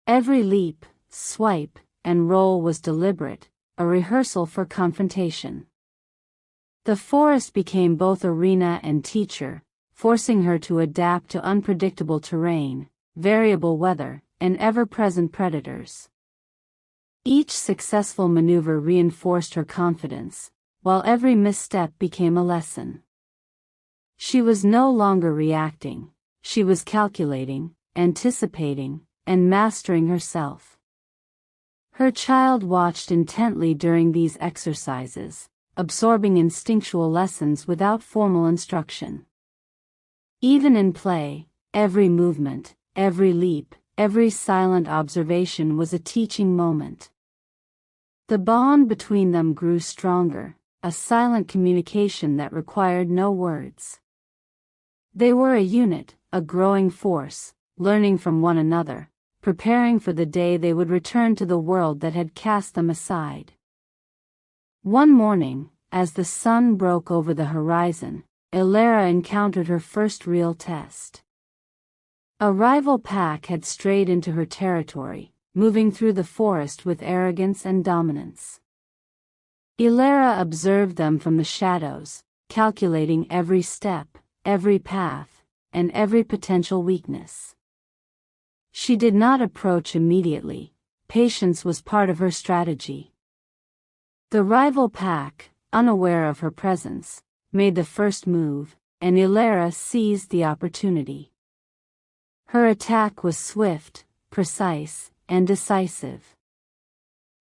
Every leap, swipe, and roll was deliberate, a rehearsal for confrontation. The forest became both arena and teacher, forcing her to adapt to unpredictable terrain, variable weather, and ever-present predators. Each successful maneuver reinforced her confidence, while every misstep became a lesson. She was no longer reacting, she was calculating, anticipating, and mastering herself. Her child watched intently during these exercises, absorbing instinctual lessons without formal instruction. Even in play, every movement, every leap, every silent observation was a teaching moment. The bond between them grew stronger, a silent communication that required no words. They were a unit, a growing force, learning from one another, preparing for the day they would return to the world that had cast them aside. One morning, as the sun broke over the horizon, Aelara encountered her first real test. A rival pack had strayed into her territory, moving through the forest with arrogance and dominance. Aelara observed them from the shadows, calculating every step, every path, and every potential weakness. She did not approach immediately. Patience was part of her strategy. The rival pack, unaware of her presence, made the first move, and Aelara seized the opportunity. Her attack was swift, precise, and decisive.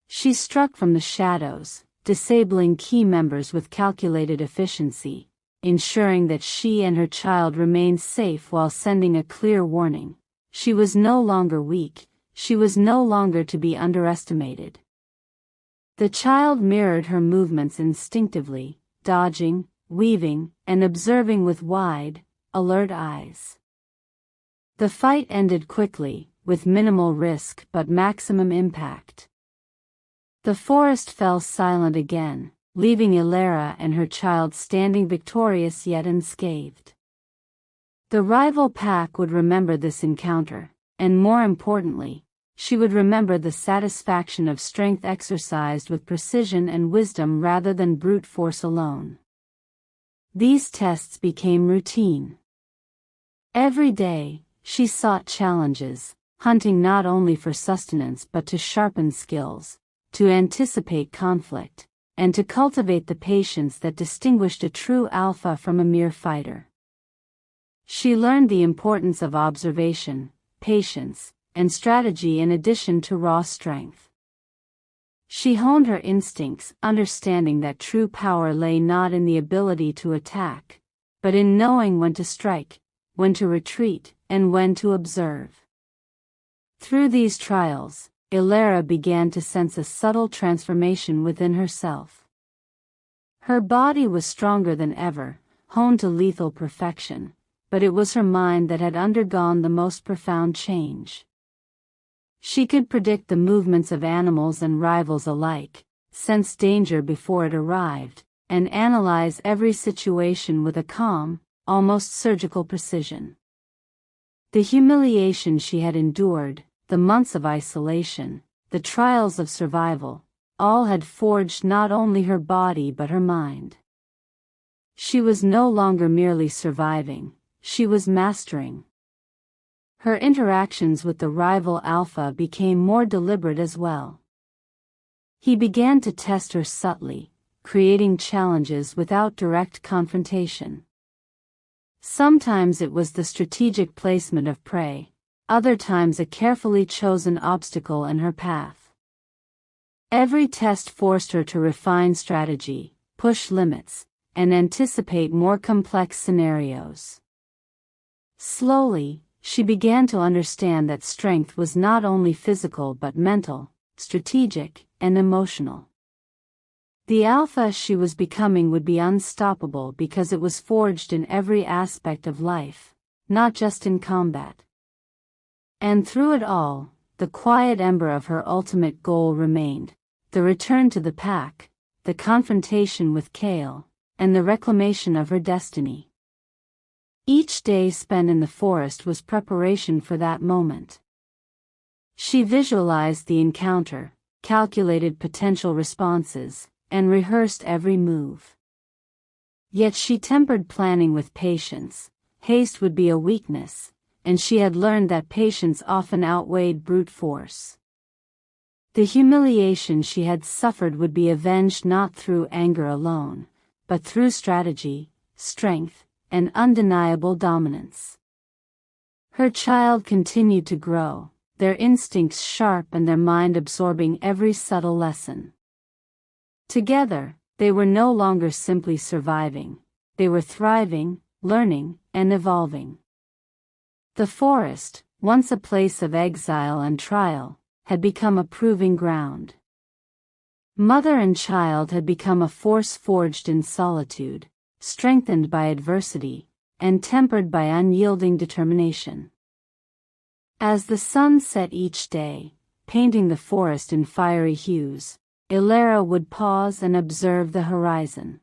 She struck from the shadows, disabling key members with calculated efficiency, ensuring that she and her child remained safe while sending a clear warning. She was no longer weak, she was no longer to be underestimated. The child mirrored her movements instinctively, dodging, weaving, and observing with wide, alert eyes. The fight ended quickly, with minimal risk but maximum impact. The forest fell silent again, leaving Aelara and her child standing victorious yet unscathed. The rival pack would remember this encounter, and more importantly, she would remember the satisfaction of strength exercised with precision and wisdom rather than brute force alone. These tests became routine. Every day, she sought challenges, hunting not only for sustenance but to sharpen skills, to anticipate conflict, and to cultivate the patience that distinguished a true alpha from a mere fighter. She learned the importance of observation, patience, and strategy in addition to raw strength. She honed her instincts, understanding that true power lay not in the ability to attack, but in knowing when to strike, when to retreat, and when to observe. Through these trials, Aelara began to sense a subtle transformation within herself. Her body was stronger than ever, honed to lethal perfection, but it was her mind that had undergone the most profound change. She could predict the movements of animals and rivals alike, sense danger before it arrived, and analyze every situation with a calm, almost surgical precision. The humiliation she had endured, the months of isolation, the trials of survival, all had forged not only her body but her mind. She was no longer merely surviving, she was mastering. Her interactions with the rival alpha became more deliberate as well. He began to test her subtly, creating challenges without direct confrontation. Sometimes it was the strategic placement of prey, other times a carefully chosen obstacle in her path. Every test forced her to refine strategy, push limits, and anticipate more complex scenarios. Slowly, she began to understand that strength was not only physical but mental, strategic, and emotional. The alpha she was becoming would be unstoppable because it was forged in every aspect of life, not just in combat. And through it all, the quiet ember of her ultimate goal remained: the return to the pack, the confrontation with Kael, and the reclamation of her destiny. Each day spent in the forest was preparation for that moment. She visualized the encounter, calculated potential responses, and rehearsed every move. Yet she tempered planning with patience. Haste would be a weakness, and she had learned that patience often outweighed brute force. The humiliation she had suffered would be avenged not through anger alone, but through strategy, strength, and undeniable dominance. Her child continued to grow, their instincts sharp and their mind absorbing every subtle lesson. Together, they were no longer simply surviving, they were thriving, learning, and evolving. The forest, once a place of exile and trial, had become a proving ground. Mother and child had become a force forged in solitude, strengthened by adversity, and tempered by unyielding determination. As the sun set each day, painting the forest in fiery hues, Aelara would pause and observe the horizon.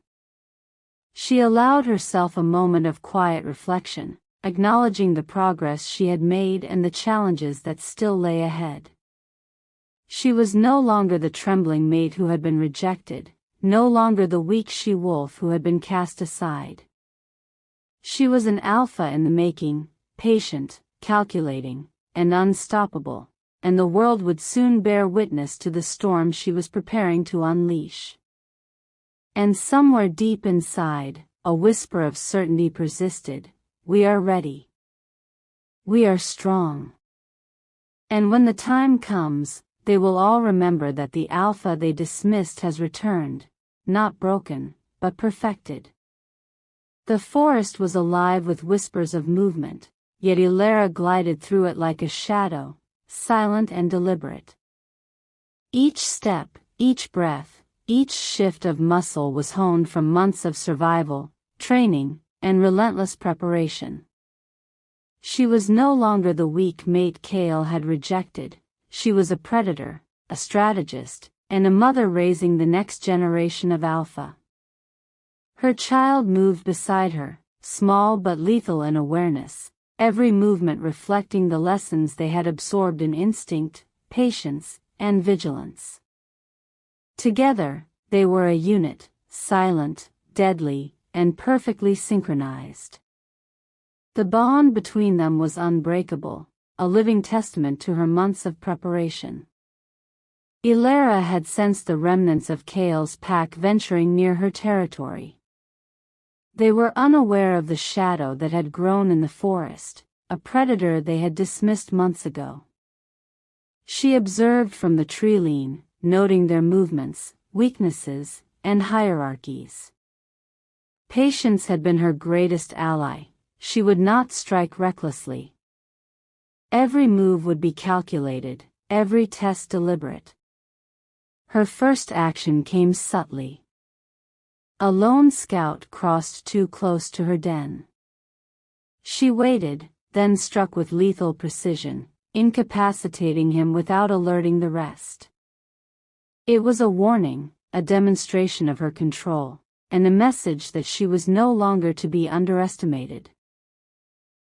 She allowed herself a moment of quiet reflection, acknowledging the progress she had made and the challenges that still lay ahead. She was no longer the trembling mate who had been rejected, no longer the weak she-wolf who had been cast aside. She was an alpha in the making, patient, calculating, and unstoppable, and the world would soon bear witness to the storm she was preparing to unleash. And somewhere deep inside, a whisper of certainty persisted: we are ready. We are strong. And when the time comes, they will all remember that the alpha they dismissed has returned, not broken, but perfected. The forest was alive with whispers of movement, yet Aelara glided through it like a shadow, silent and deliberate. Each step, each breath, each shift of muscle was honed from months of survival, training, and relentless preparation. She was no longer the weak mate Kael had rejected. She was a predator, a strategist, and a mother raising the next generation of alpha. Her child moved beside her, small but lethal in awareness, every movement reflecting the lessons they had absorbed in instinct, patience, and vigilance. Together, they were a unit, silent, deadly, and perfectly synchronized. The bond between them was unbreakable, a living testament to her months of preparation. Aelara had sensed the remnants of Kael's pack venturing near her territory. They were unaware of the shadow that had grown in the forest, a predator they had dismissed months ago. She observed from the tree-line, noting their movements, weaknesses, and hierarchies. Patience had been her greatest ally. She would not strike recklessly. Every move would be calculated, every test deliberate. Her first action came subtly. A lone scout crossed too close to her den. She waited, then struck with lethal precision, incapacitating him without alerting the rest. It was a warning, a demonstration of her control, and a message that she was no longer to be underestimated.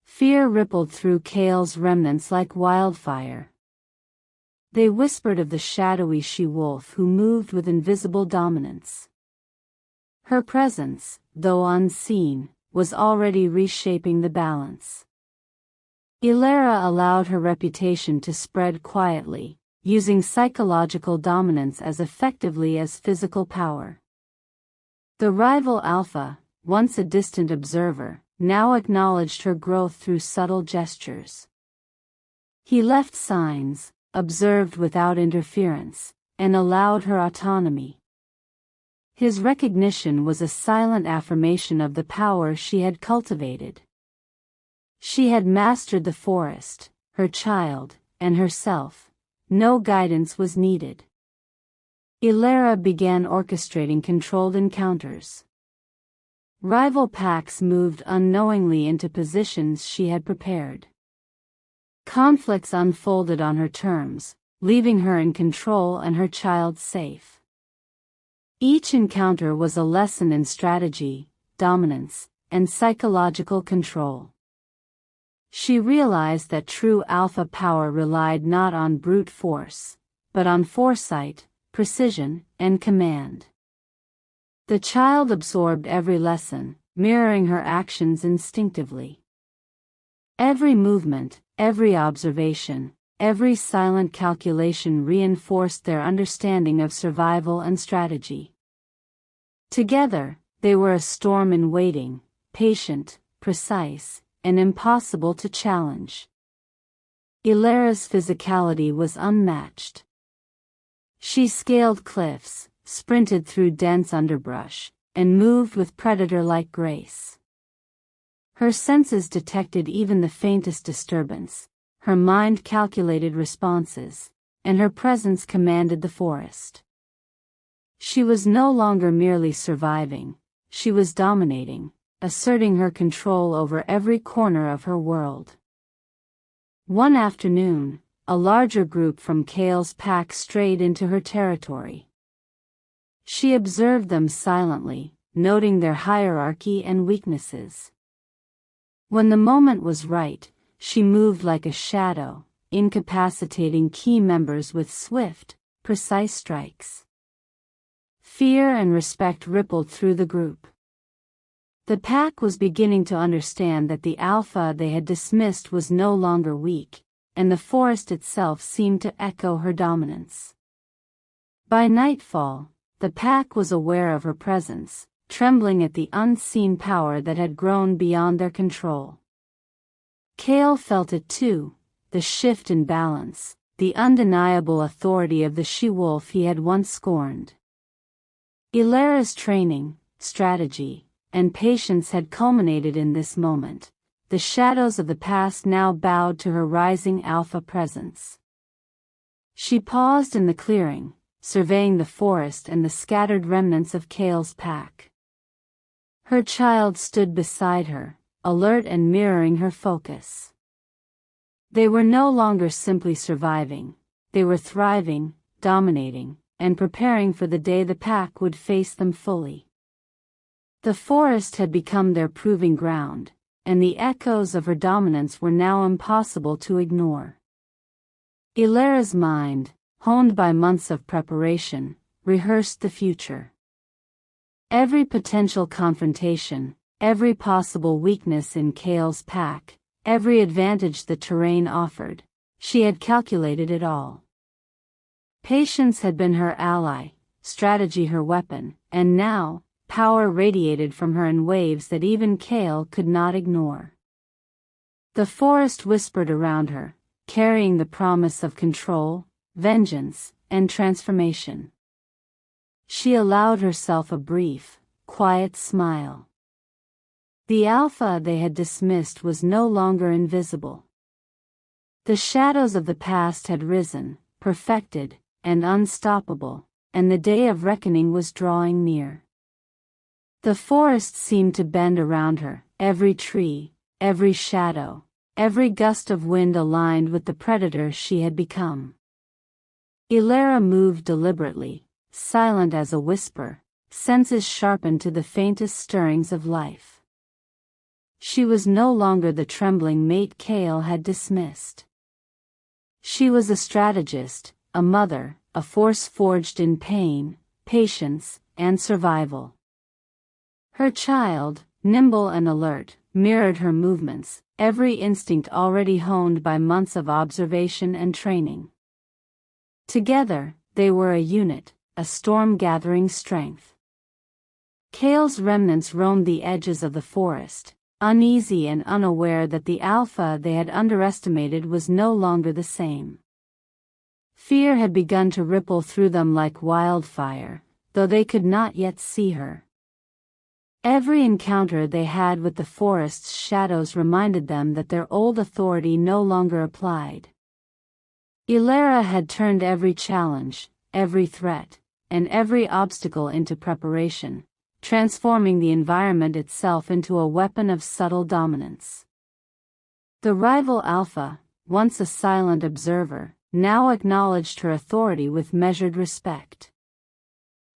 Fear rippled through Kael's remnants like wildfire. They whispered of the shadowy she-wolf who moved with invisible dominance. Her presence, though unseen, was already reshaping the balance. Aelara allowed her reputation to spread quietly, using psychological dominance as effectively as physical power. The rival Alpha, once a distant observer, now acknowledged her growth through subtle gestures. He left signs, observed without interference, and allowed her autonomy. His recognition was a silent affirmation of the power she had cultivated. She had mastered the forest, her child, and herself. No guidance was needed. Aelara began orchestrating controlled encounters. Rival packs moved unknowingly into positions she had prepared. Conflicts unfolded on her terms, leaving her in control and her child safe. Each encounter was a lesson in strategy, dominance, and psychological control. She realized that true alpha power relied not on brute force, but on foresight, precision, and command. The child absorbed every lesson, mirroring her actions instinctively. Every movement, every observation, every silent calculation reinforced their understanding of survival and strategy. Together, they were a storm in waiting, patient, precise, and impossible to challenge. Aelara's physicality was unmatched. She scaled cliffs, sprinted through dense underbrush, and moved with predator-like grace. Her senses detected even the faintest disturbance, her mind calculated responses, and her presence commanded the forest. She was no longer merely surviving, she was dominating, asserting her control over every corner of her world. One afternoon, a larger group from Kael's pack strayed into her territory. She observed them silently, noting their hierarchy and weaknesses. When the moment was right, she moved like a shadow, incapacitating key members with swift, precise strikes. Fear and respect rippled through the group. The pack was beginning to understand that the alpha they had dismissed was no longer weak, and the forest itself seemed to echo her dominance. By nightfall, the pack was aware of her presence, trembling at the unseen power that had grown beyond their control. Kael felt it too, the shift in balance, the undeniable authority of the she-wolf he had once scorned. Aelara's training, strategy, and patience had culminated in this moment. The shadows of the past now bowed to her rising alpha presence. She paused in the clearing, surveying the forest and the scattered remnants of Kael's pack. Her child stood beside her, alert and mirroring her focus. They were no longer simply surviving, they were thriving, dominating, and preparing for the day the pack would face them fully. The forest had become their proving ground, and the echoes of her dominance were now impossible to ignore. Aelara's mind, honed by months of preparation, rehearsed the future. Every potential confrontation, every possible weakness in Kael's pack, every advantage the terrain offered, she had calculated it all. Patience had been her ally, strategy her weapon, and now, power radiated from her in waves that even Kael could not ignore. The forest whispered around her, carrying the promise of control, vengeance, and transformation. She allowed herself a brief, quiet smile. The alpha they had dismissed was no longer invisible. The shadows of the past had risen, perfected, and unstoppable, and the day of reckoning was drawing near. The forest seemed to bend around her, every tree, every shadow, every gust of wind aligned with the predator she had become. Aelara moved deliberately, silent as a whisper, senses sharpened to the faintest stirrings of life. She was no longer the trembling mate Kael had dismissed. She was a strategist, a mother, a force forged in pain, patience, and survival. Her child, nimble and alert, mirrored her movements, every instinct already honed by months of observation and training. Together, they were a unit, a storm-gathering strength. Kael's remnants roamed the edges of the forest, uneasy and unaware that the Alpha they had underestimated was no longer the same. Fear had begun to ripple through them like wildfire, though they could not yet see her. Every encounter they had with the forest's shadows reminded them that their old authority no longer applied. Aelara had turned every challenge, every threat, and every obstacle into preparation, transforming the environment itself into a weapon of subtle dominance. The rival Alpha, once a silent observer, now acknowledged her authority with measured respect.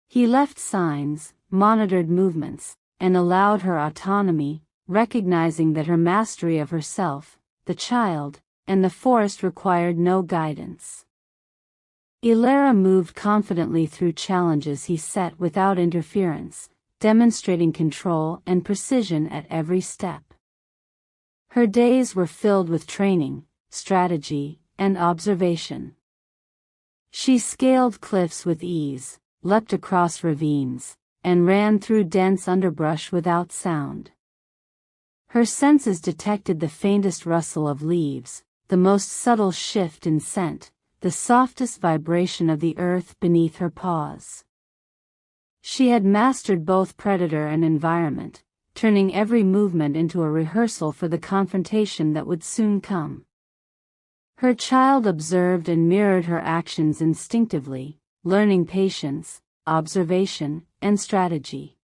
He left signs, monitored movements, and allowed her autonomy, recognizing that her mastery of herself, the child, and the forest required no guidance. Aelara moved confidently through challenges he set without interference, demonstrating control and precision at every step. Her days were filled with training, strategy, and observation. She scaled cliffs with ease, leapt across ravines, and ran through dense underbrush without sound. Her senses detected the faintest rustle of leaves, the most subtle shift in scent, the softest vibration of the earth beneath her paws. She had mastered both predator and environment, turning every movement into a rehearsal for the confrontation that would soon come. Her child observed and mirrored her actions instinctively, learning patience, observation, and strategy.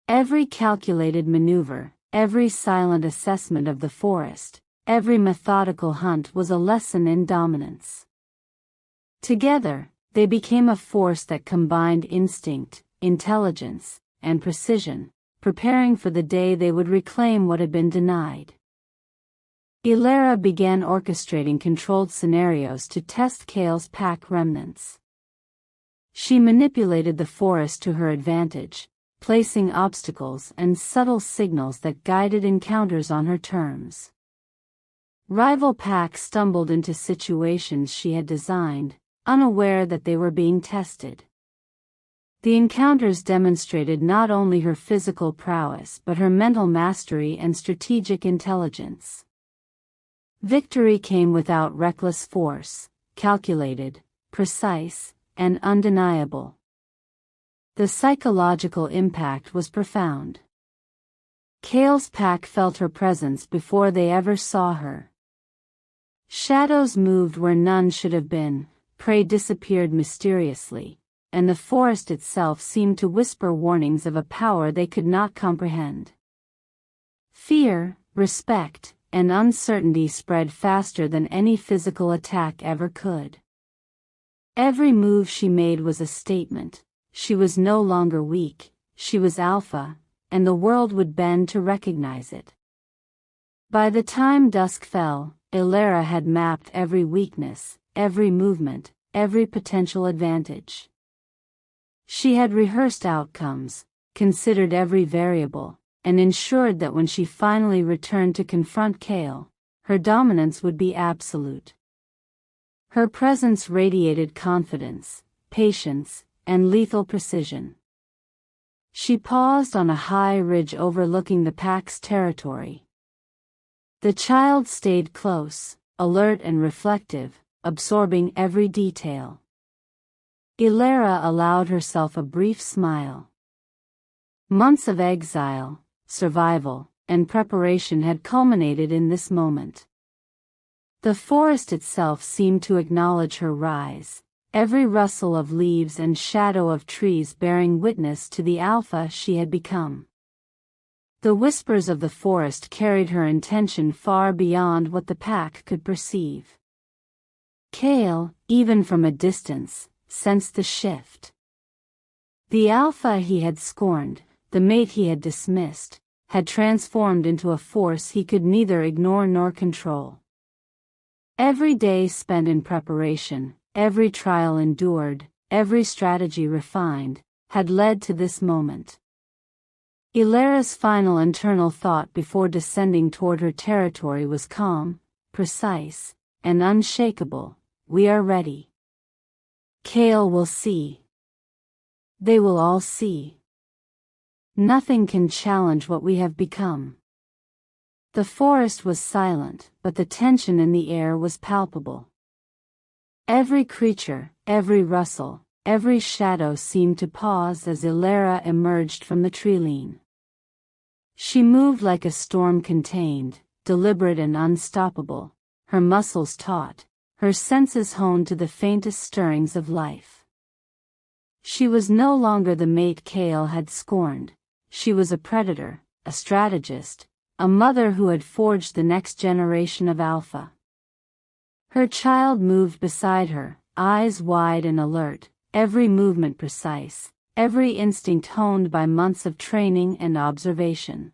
Every calculated maneuver, every silent assessment of the forest, every methodical hunt was a lesson in dominance. Together, they became a force that combined instinct, intelligence, and precision, preparing for the day they would reclaim what had been denied. Aelara began orchestrating controlled scenarios to test Kael's pack remnants. She manipulated the forest to her advantage, placing obstacles and subtle signals that guided encounters on her terms. Rival packs stumbled into situations she had designed, unaware that they were being tested. The encounters demonstrated not only her physical prowess but her mental mastery and strategic intelligence. Victory came without reckless force, calculated, precise, and undeniable. The psychological impact was profound. Kael's pack felt her presence before they ever saw her. Shadows moved where none should have been, prey disappeared mysteriously, and the forest itself seemed to whisper warnings of a power they could not comprehend. Fear, respect, and uncertainty spread faster than any physical attack ever could. Every move she made was a statement. She was no longer weak, she was Alpha, and the world would bend to recognize it. By the time dusk fell, Aelara had mapped every weakness, every movement, every potential advantage. She had rehearsed outcomes, considered every variable, and ensured that when she finally returned to confront Kael, her dominance would be absolute. Her presence radiated confidence, patience, and lethal precision. She paused on a high ridge overlooking the pack's territory. The child stayed close, alert and reflective, absorbing every detail. Aelara allowed herself a brief smile. Months of exile, survival, and preparation had culminated in this moment. The forest itself seemed to acknowledge her rise, every rustle of leaves and shadow of trees bearing witness to the Alpha she had become. The whispers of the forest carried her intention far beyond what the pack could perceive. Kael, even from a distance, sensed the shift. The Alpha he had scorned, the mate he had dismissed, had transformed into a force he could neither ignore nor control. Every day spent in preparation, every trial endured, every strategy refined, had led to this moment. Aelara's final internal thought before descending toward her territory was calm, precise, and unshakable: "We are ready." Kael will see. They will all see. Nothing can challenge what we have become. The forest was silent, but the tension in the air was palpable. Every creature, every rustle, every shadow seemed to pause as Aelara emerged from the treeline. She moved like a storm contained, deliberate and unstoppable, her muscles taut, her senses honed to the faintest stirrings of life. She was no longer the mate Kael had scorned. She was a predator, a strategist, a mother who had forged the next generation of Alpha. Her child moved beside her, eyes wide and alert, every movement precise, every instinct honed by months of training and observation.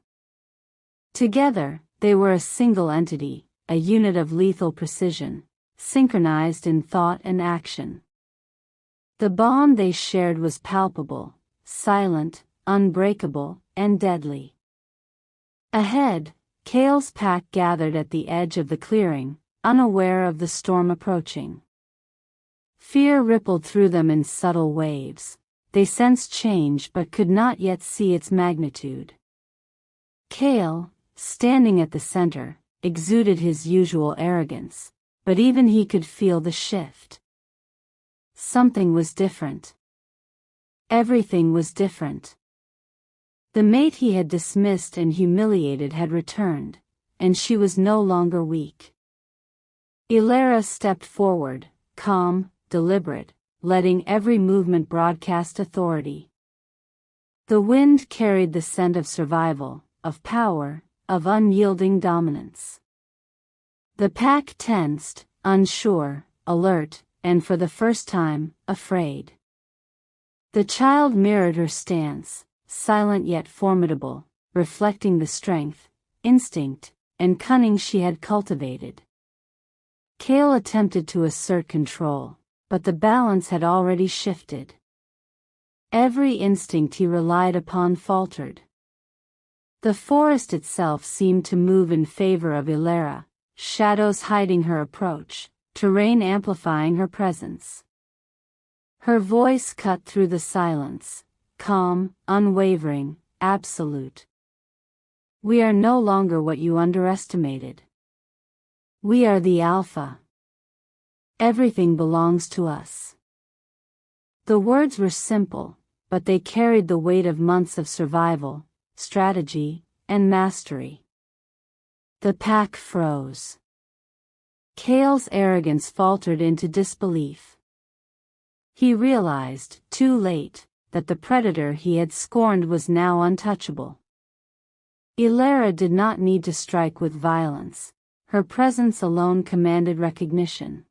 Together, they were a single entity, a unit of lethal precision, synchronized in thought and action. The bond they shared was palpable, silent, unbreakable, and deadly. Ahead, Kael's pack gathered at the edge of the clearing, unaware of the storm approaching. Fear rippled through them in subtle waves. They sensed change but could not yet see its magnitude. Kael, standing at the center, exuded his usual arrogance, but even he could feel the shift. Something was different. Everything was different. The mate he had dismissed and humiliated had returned, and she was no longer weak. Aelara stepped forward, calm, deliberate, letting every movement broadcast authority. The wind carried the scent of survival, of power, of unyielding dominance. The pack tensed, unsure, alert, and for the first time, afraid. The child mirrored her stance, silent yet formidable, reflecting the strength, instinct, and cunning she had cultivated. Kael attempted to assert control, but the balance had already shifted. Every instinct he relied upon faltered. The forest itself seemed to move in favor of Aelara, shadows hiding her approach, terrain amplifying her presence. Her voice cut through the silence, calm, unwavering, absolute. We are no longer what you underestimated. We are the Alpha. Everything belongs to us. The words were simple, but they carried the weight of months of survival, strategy, and mastery. The pack froze. Kael's arrogance faltered into disbelief. He realized, too late, that the predator he had scorned was now untouchable. Aelara did not need to strike with violence. Her presence alone commanded recognition.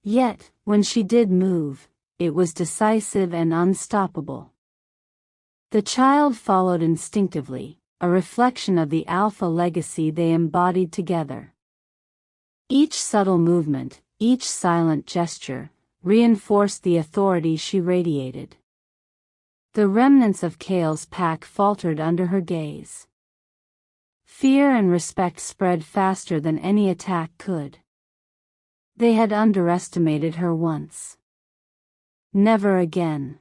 Yet, when she did move, it was decisive and unstoppable. The child followed instinctively, a reflection of the Alpha legacy they embodied together. Each subtle movement, each silent gesture, reinforced the authority she radiated. The remnants of Kael's pack faltered under her gaze. Fear and respect spread faster than any attack could. They had underestimated her once. Never again.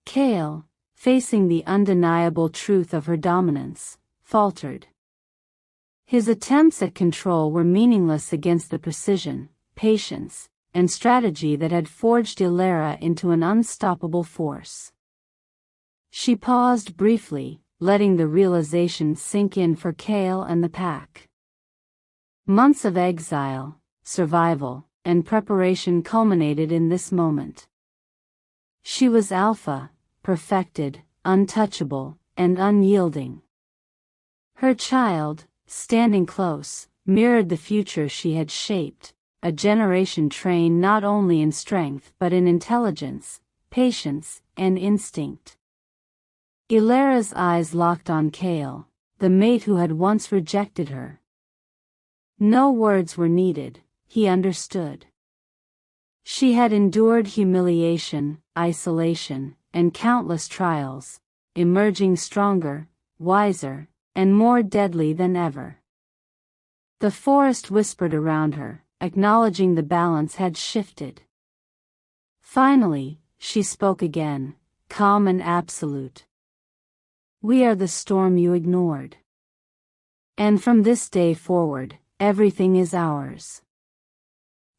Kael, facing the undeniable truth of her dominance, faltered. His attempts at control were meaningless against the precision, patience, and strategy that had forged Aelara into an unstoppable force. She paused briefly, letting the realization sink in for Kael and the pack. Months of exile, survival, and preparation culminated in this moment. She was Alpha, perfected, untouchable, and unyielding. Her child, standing close, mirrored the future she had shaped, a generation trained not only in strength but in intelligence, patience, and instinct. Aelara's eyes locked on Kael, the mate who had once rejected her. No words were needed, he understood. She had endured humiliation, isolation, and countless trials, emerging stronger, wiser, and more deadly than ever. The forest whispered around her, acknowledging the balance had shifted. Finally, she spoke again, calm and absolute. "We are the storm you ignored. And from this day forward, everything is ours."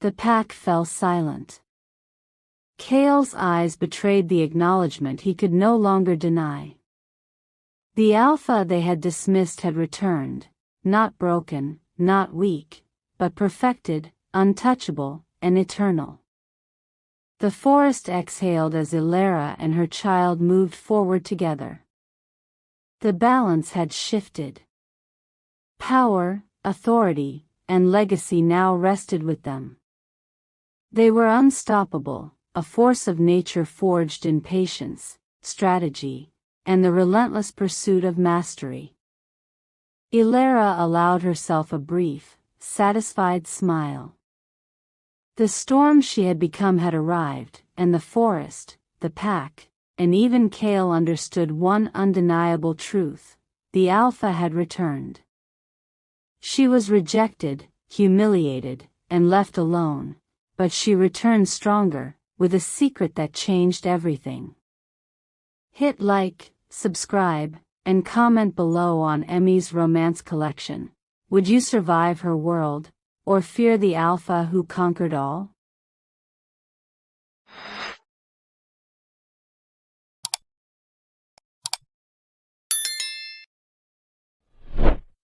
The pack fell silent. Kael's eyes betrayed the acknowledgement he could no longer deny. The alpha they had dismissed had returned, not broken, not weak, but perfected, untouchable, and eternal. The forest exhaled as Aelara and her child moved forward together. The balance had shifted. Power, authority, and legacy now rested with them. They were unstoppable, a force of nature forged in patience, strategy, and the relentless pursuit of mastery. Aelara allowed herself a brief, satisfied smile. The storm she had become had arrived, and the forest, the pack, and even Kael understood one undeniable truth: the alpha had returned. She was rejected, humiliated, and left alone, but she returned stronger, with a secret that changed everything. Hit like, subscribe, and comment below on Emmys Romance Collection. Would you survive her world, or fear the alpha who conquered all?